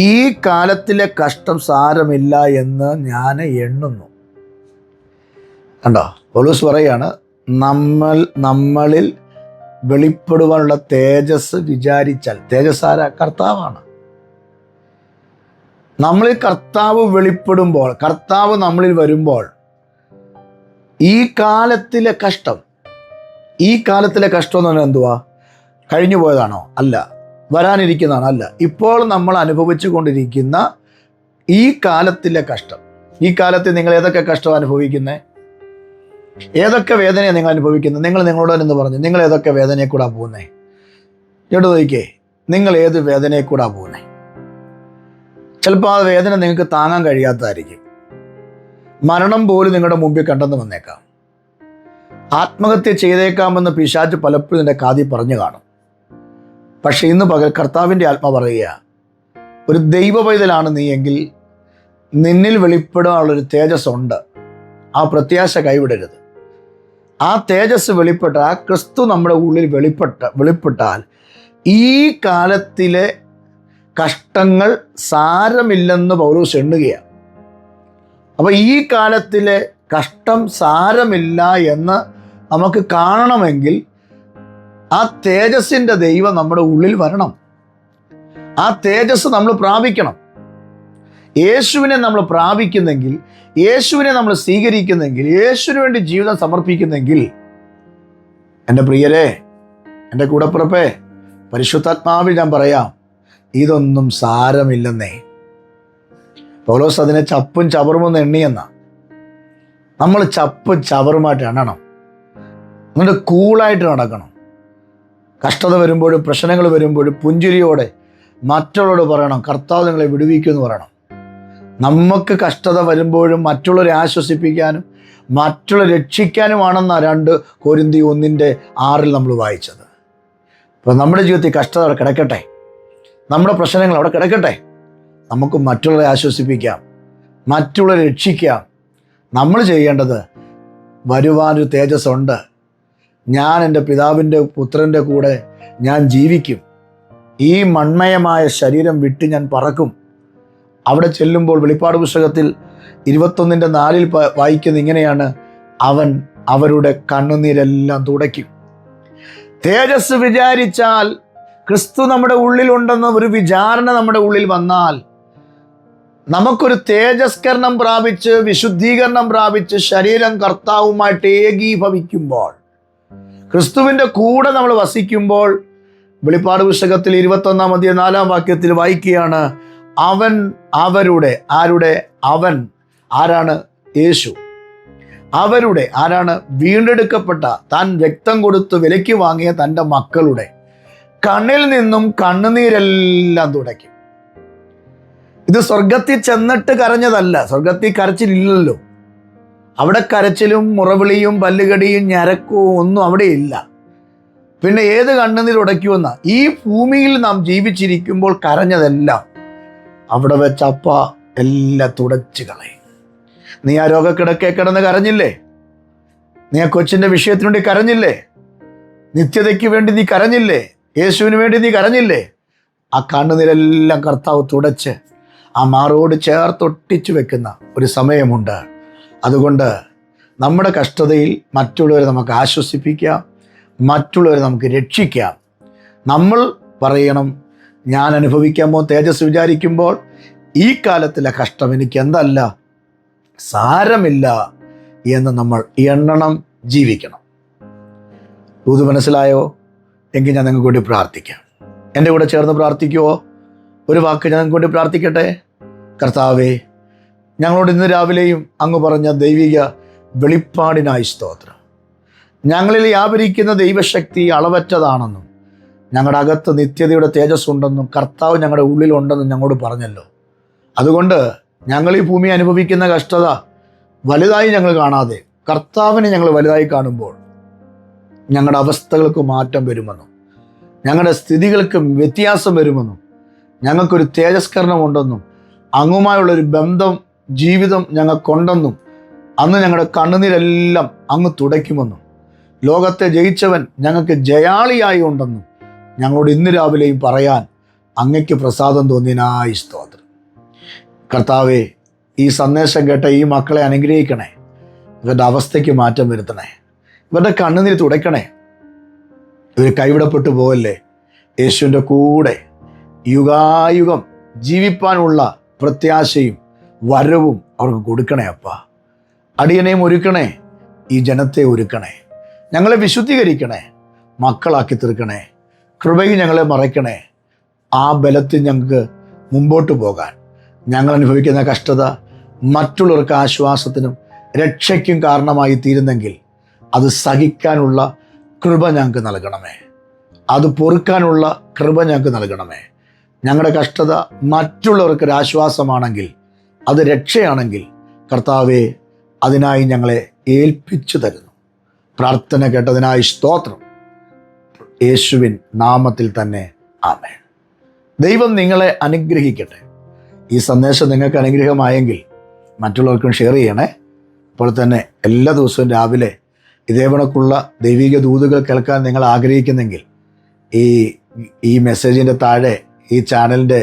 Speaker 1: ഈ കാലത്തിലെ കഷ്ടം സാരമില്ല എന്ന് ഞാൻ എണ്ണുന്നു. കണ്ടോ? പൗലോസ് പറയാണ്, നമ്മളിൽ വെളിപ്പെടുവാനുള്ള തേജസ് വിചാരിച്ചാൽ. തേജസ് ആരാ? കർത്താവാണ്. നമ്മളിൽ കർത്താവ് വെളിപ്പെടുമ്പോൾ, കർത്താവ് നമ്മളിൽ വരുമ്പോൾ ഈ കാലത്തിലെ കഷ്ടം എന്ന് പറഞ്ഞാൽ എന്തുവാ? കഴിഞ്ഞു പോയതാണോ? അല്ല. വരാനിരിക്കുന്നതാണോ? അല്ല. ഇപ്പോൾ നമ്മൾ അനുഭവിച്ചു കൊണ്ടിരിക്കുന്ന ഈ കാലത്തിലെ കഷ്ടം. ഈ കാലത്ത് നിങ്ങൾ ഏതൊക്കെ കഷ്ടം അനുഭവിക്കുന്നത്? ഏതൊക്കെ വേദനയാണ് നിങ്ങൾ അനുഭവിക്കുന്നത്? നിങ്ങളോട് എന്ന് പറഞ്ഞു, നിങ്ങൾ ഏതൊക്കെ വേദനയെ കൂടാ പോകുന്നേ? കേട്ടു നോക്കിക്കേ, നിങ്ങൾ ഏത് വേദനയെ കൂടാ പോകുന്നേ? ചിലപ്പോൾ ആ വേദന നിങ്ങൾക്ക് താങ്ങാൻ കഴിയാത്തതായിരിക്കും. മരണം പോലും നിങ്ങളുടെ മുമ്പിൽ കണ്ടെന്ന് വന്നേക്കാം. ആത്മഹത്യ ചെയ്തേക്കാമെന്ന് പിശാച് പലപ്പോഴും നിന്റെ കാതിൽ പറഞ്ഞു കാണും. പക്ഷെ ഇന്ന് പകൽ കർത്താവിൻ്റെ ആത്മ പറയുക, ഒരു ദൈവ പൈതലാണ് നീ എങ്കിൽ നിന്നിൽ വെളിപ്പെടാനുള്ളൊരു തേജസ് ഉണ്ട്. ആ പ്രത്യാശ കൈവിടരുത്. ആ തേജസ് ആ ക്രിസ്തു നമ്മുടെ ഉള്ളിൽ വെളിപ്പെട്ടാൽ ഈ കാലത്തിലെ കഷ്ടങ്ങൾ സാരമില്ലെന്ന് പൗലോസ് എണ്ണുകയാണ്. അപ്പോൾ ഈ കാലത്തിലെ കഷ്ടം സാരമില്ല എന്ന് നമുക്ക് കാണണമെങ്കിൽ ആ തേജസ്സിൻ്റെ ദൈവം നമ്മുടെ ഉള്ളിൽ വരണം. ആ തേജസ് നമ്മൾ പ്രാപിക്കണം. യേശുവിനെ നമ്മൾ പ്രാപിക്കുന്നെങ്കിൽ, യേശുവിനെ നമ്മൾ സ്വീകരിക്കുന്നെങ്കിൽ, യേശുവിന് വേണ്ടി ജീവിതം സമർപ്പിക്കുന്നെങ്കിൽ, എൻ്റെ പ്രിയരെ, എൻ്റെ കൂടപ്പിറപ്പേ, പരിശുദ്ധാത്മാവിൽ ഞാൻ പറയാം, ഇതൊന്നും സാരമില്ലെന്നേ. പൗലോസ് അതിനെ ചപ്പും ചവറുമെന്ന് എണ്ണിയെന്ന. നമ്മൾ ചപ്പും ചവറുമായിട്ട് എണ്ണണം. എന്നിട്ട് കൂളായിട്ട് നടക്കണം. കഷ്ടത വരുമ്പോഴും പ്രശ്നങ്ങൾ വരുമ്പോഴും പുഞ്ചിരിയോടെ മറ്റുള്ളവരോട് പറയണം, കർത്താവ് നിങ്ങളെ വിടുവിക്കുമെന്ന് പറയണം. നമുക്ക് കഷ്ടത വരുമ്പോഴും മറ്റുള്ളവരെ ആശ്വസിപ്പിക്കാനും മറ്റുള്ളവരെ രക്ഷിക്കാനുമാണെന്ന 2 കൊരിന്ത്യർ 1:6 നമ്മൾ വായിച്ചത്. അപ്പോൾ നമ്മുടെ ജീവിതത്തിൽ കഷ്ടത അവിടെ കിടക്കട്ടെ, നമ്മുടെ പ്രശ്നങ്ങൾ അവിടെ കിടക്കട്ടെ. നമുക്ക് മറ്റുള്ളവരെ ആശ്വസിപ്പിക്കാം, മറ്റുള്ളവരെ രക്ഷിക്കാം. നമ്മൾ ചെയ്യേണ്ടത്, വരുവാനൊരു തേജസ്സുണ്ട്. ഞാൻ എൻ്റെ പിതാവിൻ്റെ പുത്രൻ്റെ കൂടെ ഞാൻ ജീവിക്കും. ഈ മൺമയമായ ശരീരം വിട്ട് ഞാൻ പറക്കും. അവിടെ ചെല്ലുമ്പോൾ വെളിപ്പാട് പുസ്തകത്തിൽ 21:4 വായിക്കുന്നത് ഇങ്ങനെയാണ്, അവൻ അവരുടെ കണ്ണുനീരെല്ലാം തുടയ്ക്കും. തേജസ് വിചാരിച്ചാൽ, ക്രിസ്തു നമ്മുടെ ഉള്ളിലുണ്ടെന്ന ഒരു വിചാരണ നമ്മുടെ ഉള്ളിൽ വന്നാൽ, നമുക്കൊരു തേജസ്കരണം പ്രാപിച്ച് വിശുദ്ധീകരണം പ്രാപിച്ച് ശരീരം കർത്താവുമായിട്ട് ഏകീഭവിക്കുമ്പോൾ, ക്രിസ്തുവിൻ്റെ കൂടെ നമ്മൾ വസിക്കുമ്പോൾ, വെളിപ്പാട് പുസ്തകത്തിൽ 21-ാം അധ്യായം 4-ാം വാക്യത്തിൽ വായിക്കുകയാണ്, അവൻ അവരുടെ, ആരുടെ? അവൻ ആരാണ്? യേശു. അവരുടെ ആരാണ്? വീണ്ടെടുക്കപ്പെട്ട, താൻ രക്തം കൊടുത്ത് വിലയ്ക്ക് വാങ്ങിയ തൻ്റെ മക്കളുടെ കണ്ണിൽ നിന്നും കണ്ണുനീരെല്ലാം തുടയ്ക്കും. ഇത് സ്വർഗത്തിൽ ചെന്നിട്ട് കരഞ്ഞതല്ല. സ്വർഗത്തിൽ കരച്ചിലില്ലല്ലോ. അവിടെ കരച്ചിലും മുറവിളിയും പല്ലുകടിയും ഞരക്കവും ഒന്നും അവിടെ ഇല്ല. പിന്നെ ഏത് കണ്ണുനീർ ഉടയ്ക്കുമെന്ന? ഈ ഭൂമിയിൽ നാം ജീവിച്ചിരിക്കുമ്പോൾ കരഞ്ഞതെല്ലാം അവിടെ വെച്ചപ്പ എല്ലാം തുടച്ചു കളയും. നീ ആ രോഗക്കിടക്കെ കിടന്ന് കരഞ്ഞില്ലേ? നീ ആ കൊച്ചിൻ്റെ വിഷയത്തിനു വേണ്ടി കരഞ്ഞില്ലേ? നിത്യതയ്ക്ക് വേണ്ടി നീ കരഞ്ഞില്ലേ? യേശുവിന് വേണ്ടി നീ കരഞ്ഞില്ലേ? ആ കണ്ണുനീരെല്ലാം കർത്താവ് തുടച്ച് ആ മാറോട് ചേർത്തൊട്ടിച്ചു വെക്കുന്ന ഒരു സമയമുണ്ട്. അതുകൊണ്ട് നമ്മുടെ കഷ്ടതയിൽ മറ്റുള്ളവരെ നമുക്ക് ആശ്വസിപ്പിക്കാം, മറ്റുള്ളവരെ നമുക്ക് രക്ഷിക്കാം. നമ്മൾ പറയണം, ഞാൻ അനുഭവിക്കാമോ തേജസ് വിചാരിക്കുമ്പോൾ ഈ കാലത്തിലെ കഷ്ടം എനിക്ക് എന്തല്ല, സാരമില്ല എന്ന് നമ്മൾ എണ്ണണം, ജീവിക്കണം. ഇത് മനസ്സിലായോ? എങ്കിൽ ഞാൻ നിങ്ങൾക്ക് വേണ്ടി പ്രാർത്ഥിക്കാം. എൻ്റെ കൂടെ ചേർന്ന് പ്രാർത്ഥിക്കുമോ? ഒരു വാക്ക് ഞാൻ നിങ്ങൾക്ക് വേണ്ടി പ്രാർത്ഥിക്കട്ടെ. കർത്താവേ, ഞങ്ങളോട് ഇന്ന് രാവിലെയും അങ്ങ് പറഞ്ഞ ദൈവിക വെളിപ്പാടിനായി സ്തോത്രം. ഞങ്ങളിൽ വ്യാപരിക്കുന്ന ദൈവശക്തി അളവറ്റതാണെന്നും ഞങ്ങളുടെ അകത്ത് നിത്യതയുടെ തേജസ് ഉണ്ടെന്നും കർത്താവ് ഞങ്ങളുടെ ഉള്ളിലുണ്ടെന്നും ഞങ്ങളോട് പറഞ്ഞല്ലോ. അതുകൊണ്ട് ഞങ്ങൾ ഈ ഭൂമി അനുഭവിക്കുന്ന കഷ്ടത വലുതായി ഞങ്ങൾ കാണാതെ കർത്താവിനെ ഞങ്ങൾ വലുതായി കാണുമ്പോൾ ഞങ്ങളുടെ അവസ്ഥകൾക്ക് മാറ്റം വരുമെന്നും ഞങ്ങളുടെ സ്ഥിതികൾക്ക് വ്യത്യാസം വരുമെന്നും ഞങ്ങൾക്കൊരു തേജസ്കരണമുണ്ടെന്നും അങ്ങുമായുള്ളൊരു ബന്ധം ജീവിതം ഞങ്ങൾക്കുണ്ടെന്നും അന്ന് ഞങ്ങളുടെ കണ്ണുനീരെല്ലാം അങ്ങ് തുടയ്ക്കുമെന്നും ലോകത്തെ ജയിച്ചവൻ ഞങ്ങൾക്ക് ജയാളിയായി ഉണ്ടെന്നും ഞങ്ങളോട് ഇന്ന് രാവിലെയും പറയാൻ അങ്ങയ്ക്ക് പ്രസാദം തോന്നിയതിനായി സ്തോത്രം. കർത്താവേ, ഈ സന്ദേശം കേട്ട ഈ മക്കളെ അനുഗ്രഹിക്കണേ. ഇവരുടെ അവസ്ഥയ്ക്ക് മാറ്റം വരുത്തണേ. ഇവരുടെ കണ്ണുനീര് തുടയ്ക്കണേ. ഇവർ കൈവിടപ്പെട്ടു പോകല്ലേ. യേശുവിൻ്റെ കൂടെ യുഗായുഗം ജീവിപ്പാനുള്ള പ്രത്യാശയും വരവും അവർക്ക് കൊടുക്കണേ. അപ്പ അടിയനെയും ഒരുക്കണേ, ഈ ജനത്തെ ഒരുക്കണേ, ഞങ്ങളെ വിശുദ്ധീകരിക്കണേ, മക്കളാക്കി തീർക്കണേ. കൃപയിൽ ഞങ്ങളെ മറയ്ക്കണേ. ആ ബലത്തിൽ ഞങ്ങൾക്ക് മുമ്പോട്ട് പോകാൻ, ഞങ്ങൾ അനുഭവിക്കുന്ന കഷ്ടത മറ്റുള്ളവർക്ക് ആശ്വാസത്തിനും രക്ഷയ്ക്കും കാരണമായി തീരുന്നെങ്കിൽ അത് സഹിക്കാനുള്ള കൃപ ഞങ്ങൾക്ക് നൽകണമേ. അത് പൊറുക്കാനുള്ള കൃപ ഞങ്ങൾക്ക് നൽകണമേ. ഞങ്ങളുടെ കഷ്ടത മറ്റുള്ളവർക്കൊരു ആശ്വാസമാണെങ്കിൽ, അത് രക്ഷയാണെങ്കിൽ, കർത്താവേ, അതിനായി ഞങ്ങളെ ഏൽപ്പിച്ചു തരുന്നു. പ്രാർത്ഥന കേട്ടതിനായി സ്തോത്രം. യേശുവിൻ നാമത്തിൽ തന്നെ ആമേൻ. ദൈവം നിങ്ങളെ അനുഗ്രഹിക്കട്ടെ. ഈ സന്ദേശം നിങ്ങൾക്ക് അനുഗ്രഹമായെങ്കിൽ മറ്റുള്ളവർക്കും ഷെയർ ചെയ്യണേ. അപ്പോൾ തന്നെ എല്ലാ ദിവസവും രാവിലെ ഇതേവണക്കുള്ള ദൈവിക ദൂതുകൾ കേൾക്കാൻ നിങ്ങൾ ആഗ്രഹിക്കുന്നെങ്കിൽ ഈ മെസ്സേജിൻ്റെ താഴെ ഈ ചാനലിൻ്റെ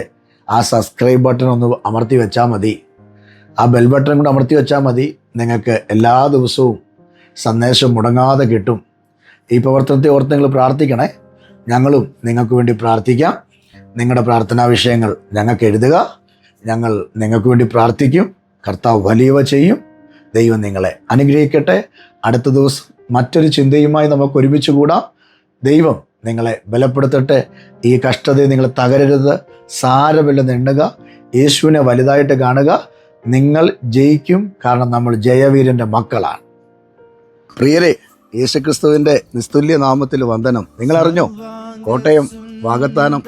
Speaker 1: ആ സബ്സ്ക്രൈബ് ബട്ടൺ ഒന്ന് അമർത്തി വെച്ചാൽ മതി. ആ ബെൽ ബട്ടൺ കൂടെ അമർത്തി വെച്ചാൽ മതി. നിങ്ങൾക്ക് എല്ലാ ദിവസവും സന്ദേശം മുടങ്ങാതെ കിട്ടും. ഈ പ്രവർത്തനത്തെ ഓർത്ത് നിങ്ങൾ പ്രാർത്ഥിക്കണേ. ഞങ്ങളും നിങ്ങൾക്ക് വേണ്ടി പ്രാർത്ഥിക്കാം. നിങ്ങളുടെ പ്രാർത്ഥനാ വിഷയങ്ങൾ ഞങ്ങൾക്ക് എഴുതുക. ഞങ്ങൾ നിങ്ങൾക്ക് വേണ്ടി പ്രാർത്ഥിക്കും. കർത്താവ് വലിയവ ചെയ്യും. ദൈവം നിങ്ങളെ അനുഗ്രഹിക്കട്ടെ. അടുത്ത ദിവസം മറ്റൊരു ചിന്തയുമായി നമുക്ക് ഒരുമിച്ച് കൂടാം. ദൈവം നിങ്ങളെ ബലപ്പെടുത്തട്ടെ. ഈ കഷ്ടതയെ നിങ്ങൾ തകരരുത്. സാരമില്ലെന്ന് എണ്ണുക. യേശുവിനെ വലുതായിട്ട് കാണുക. നിങ്ങൾ ജയിക്കും. കാരണം നമ്മൾ ജയവീരൻ്റെ മക്കളാണ്. പ്രിയരെ, യേശുക്രിസ്തുവിൻ്റെ നിസ്തുല്യ നാമത്തിൽ വന്ദനം. നിങ്ങൾ അറിഞ്ഞോ? കോട്ടയം വാകത്താനം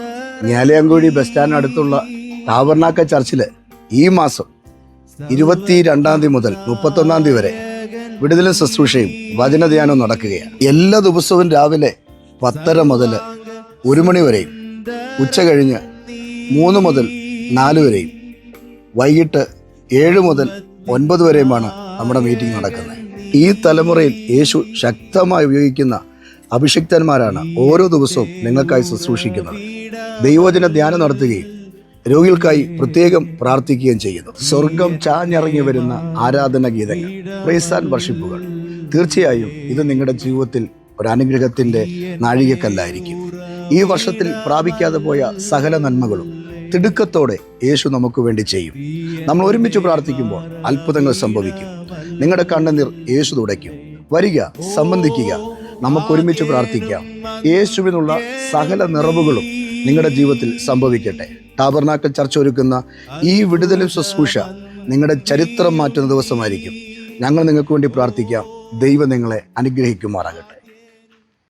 Speaker 1: ഞാലിയാങ്കുഴി ബസ് സ്റ്റാൻഡിനടുത്തുള്ള ടാബർനാക്കൽ ചർച്ചിൽ ഈ മാസം 22 മുതൽ 31 വരെ വിടുതലും ശുശ്രൂഷയും വചനധ്യാനവും നടക്കുകയാണ്. എല്ലാ ദിവസവും രാവിലെ 10:30 മുതൽ 1 മണി വരെയും, ഉച്ച കഴിഞ്ഞ് 3 മുതൽ 4 വരെയും, വൈകിട്ട് 7 മുതൽ 9 വരെയുമാണ് നമ്മുടെ മീറ്റിംഗ് നടക്കുന്നത്. ഈ തലമുറയിൽ യേശു ശക്തമായി ഉപയോഗിക്കുന്ന അഭിഷിക്തന്മാരാണ് ഓരോ ദിവസവും നിങ്ങൾക്കായി ശുശ്രൂഷിക്കുന്നത്. ദൈവവചന ധ്യാനം നടത്തുകയും രോഗികൾക്കായി പ്രത്യേകം പ്രാർത്ഥിക്കുകയും ചെയ്യുന്നു. സ്വർഗം ചാഞ്ഞിറങ്ങി വരുന്ന ആരാധന ഗീതങ്ങൾ, പ്രൈസ് ആൻഡ് വർഷിപ്പുകൾ. തീർച്ചയായും ഇത് നിങ്ങളുടെ ജീവിതത്തിൽ ഒരു അനുഗ്രഹത്തിൻ്റെ നാഴികക്കല്ലായിരിക്കും. ഈ വർഷത്തിൽ പ്രാപിക്കാതെ പോയ സകല നന്മകളും തിടുക്കത്തോടെ യേശു നമുക്ക് വേണ്ടി ചെയ്യും. നമ്മൾ ഒരുമിച്ച് പ്രാർത്ഥിക്കുമ്പോൾ അത്ഭുതങ്ങൾ സംഭവിക്കും. നിങ്ങളുടെ കണ്ണുനീർ യേശു തുടയ്ക്കും. വരിക, സംബന്ധിക്കുക, നമുക്കൊരുമിച്ച് പ്രാർത്ഥിക്കാം. യേശുവിനുള്ള സകല നിറവുകളും നിങ്ങളുടെ ജീവിതത്തിൽ സംഭവിക്കട്ടെ. ടാബർനാക്കൽ ചർച്ച ഒരുക്കുന്ന ഈ വിടുതലും ശുശ്രൂഷ നിങ്ങളുടെ ചരിത്രം മാറ്റുന്ന ദിവസമായിരിക്കും. ഞങ്ങൾ നിങ്ങൾക്ക് വേണ്ടി പ്രാർത്ഥിക്കാം. ദൈവം നിങ്ങളെ അനുഗ്രഹിക്കുമാറാകട്ടെ.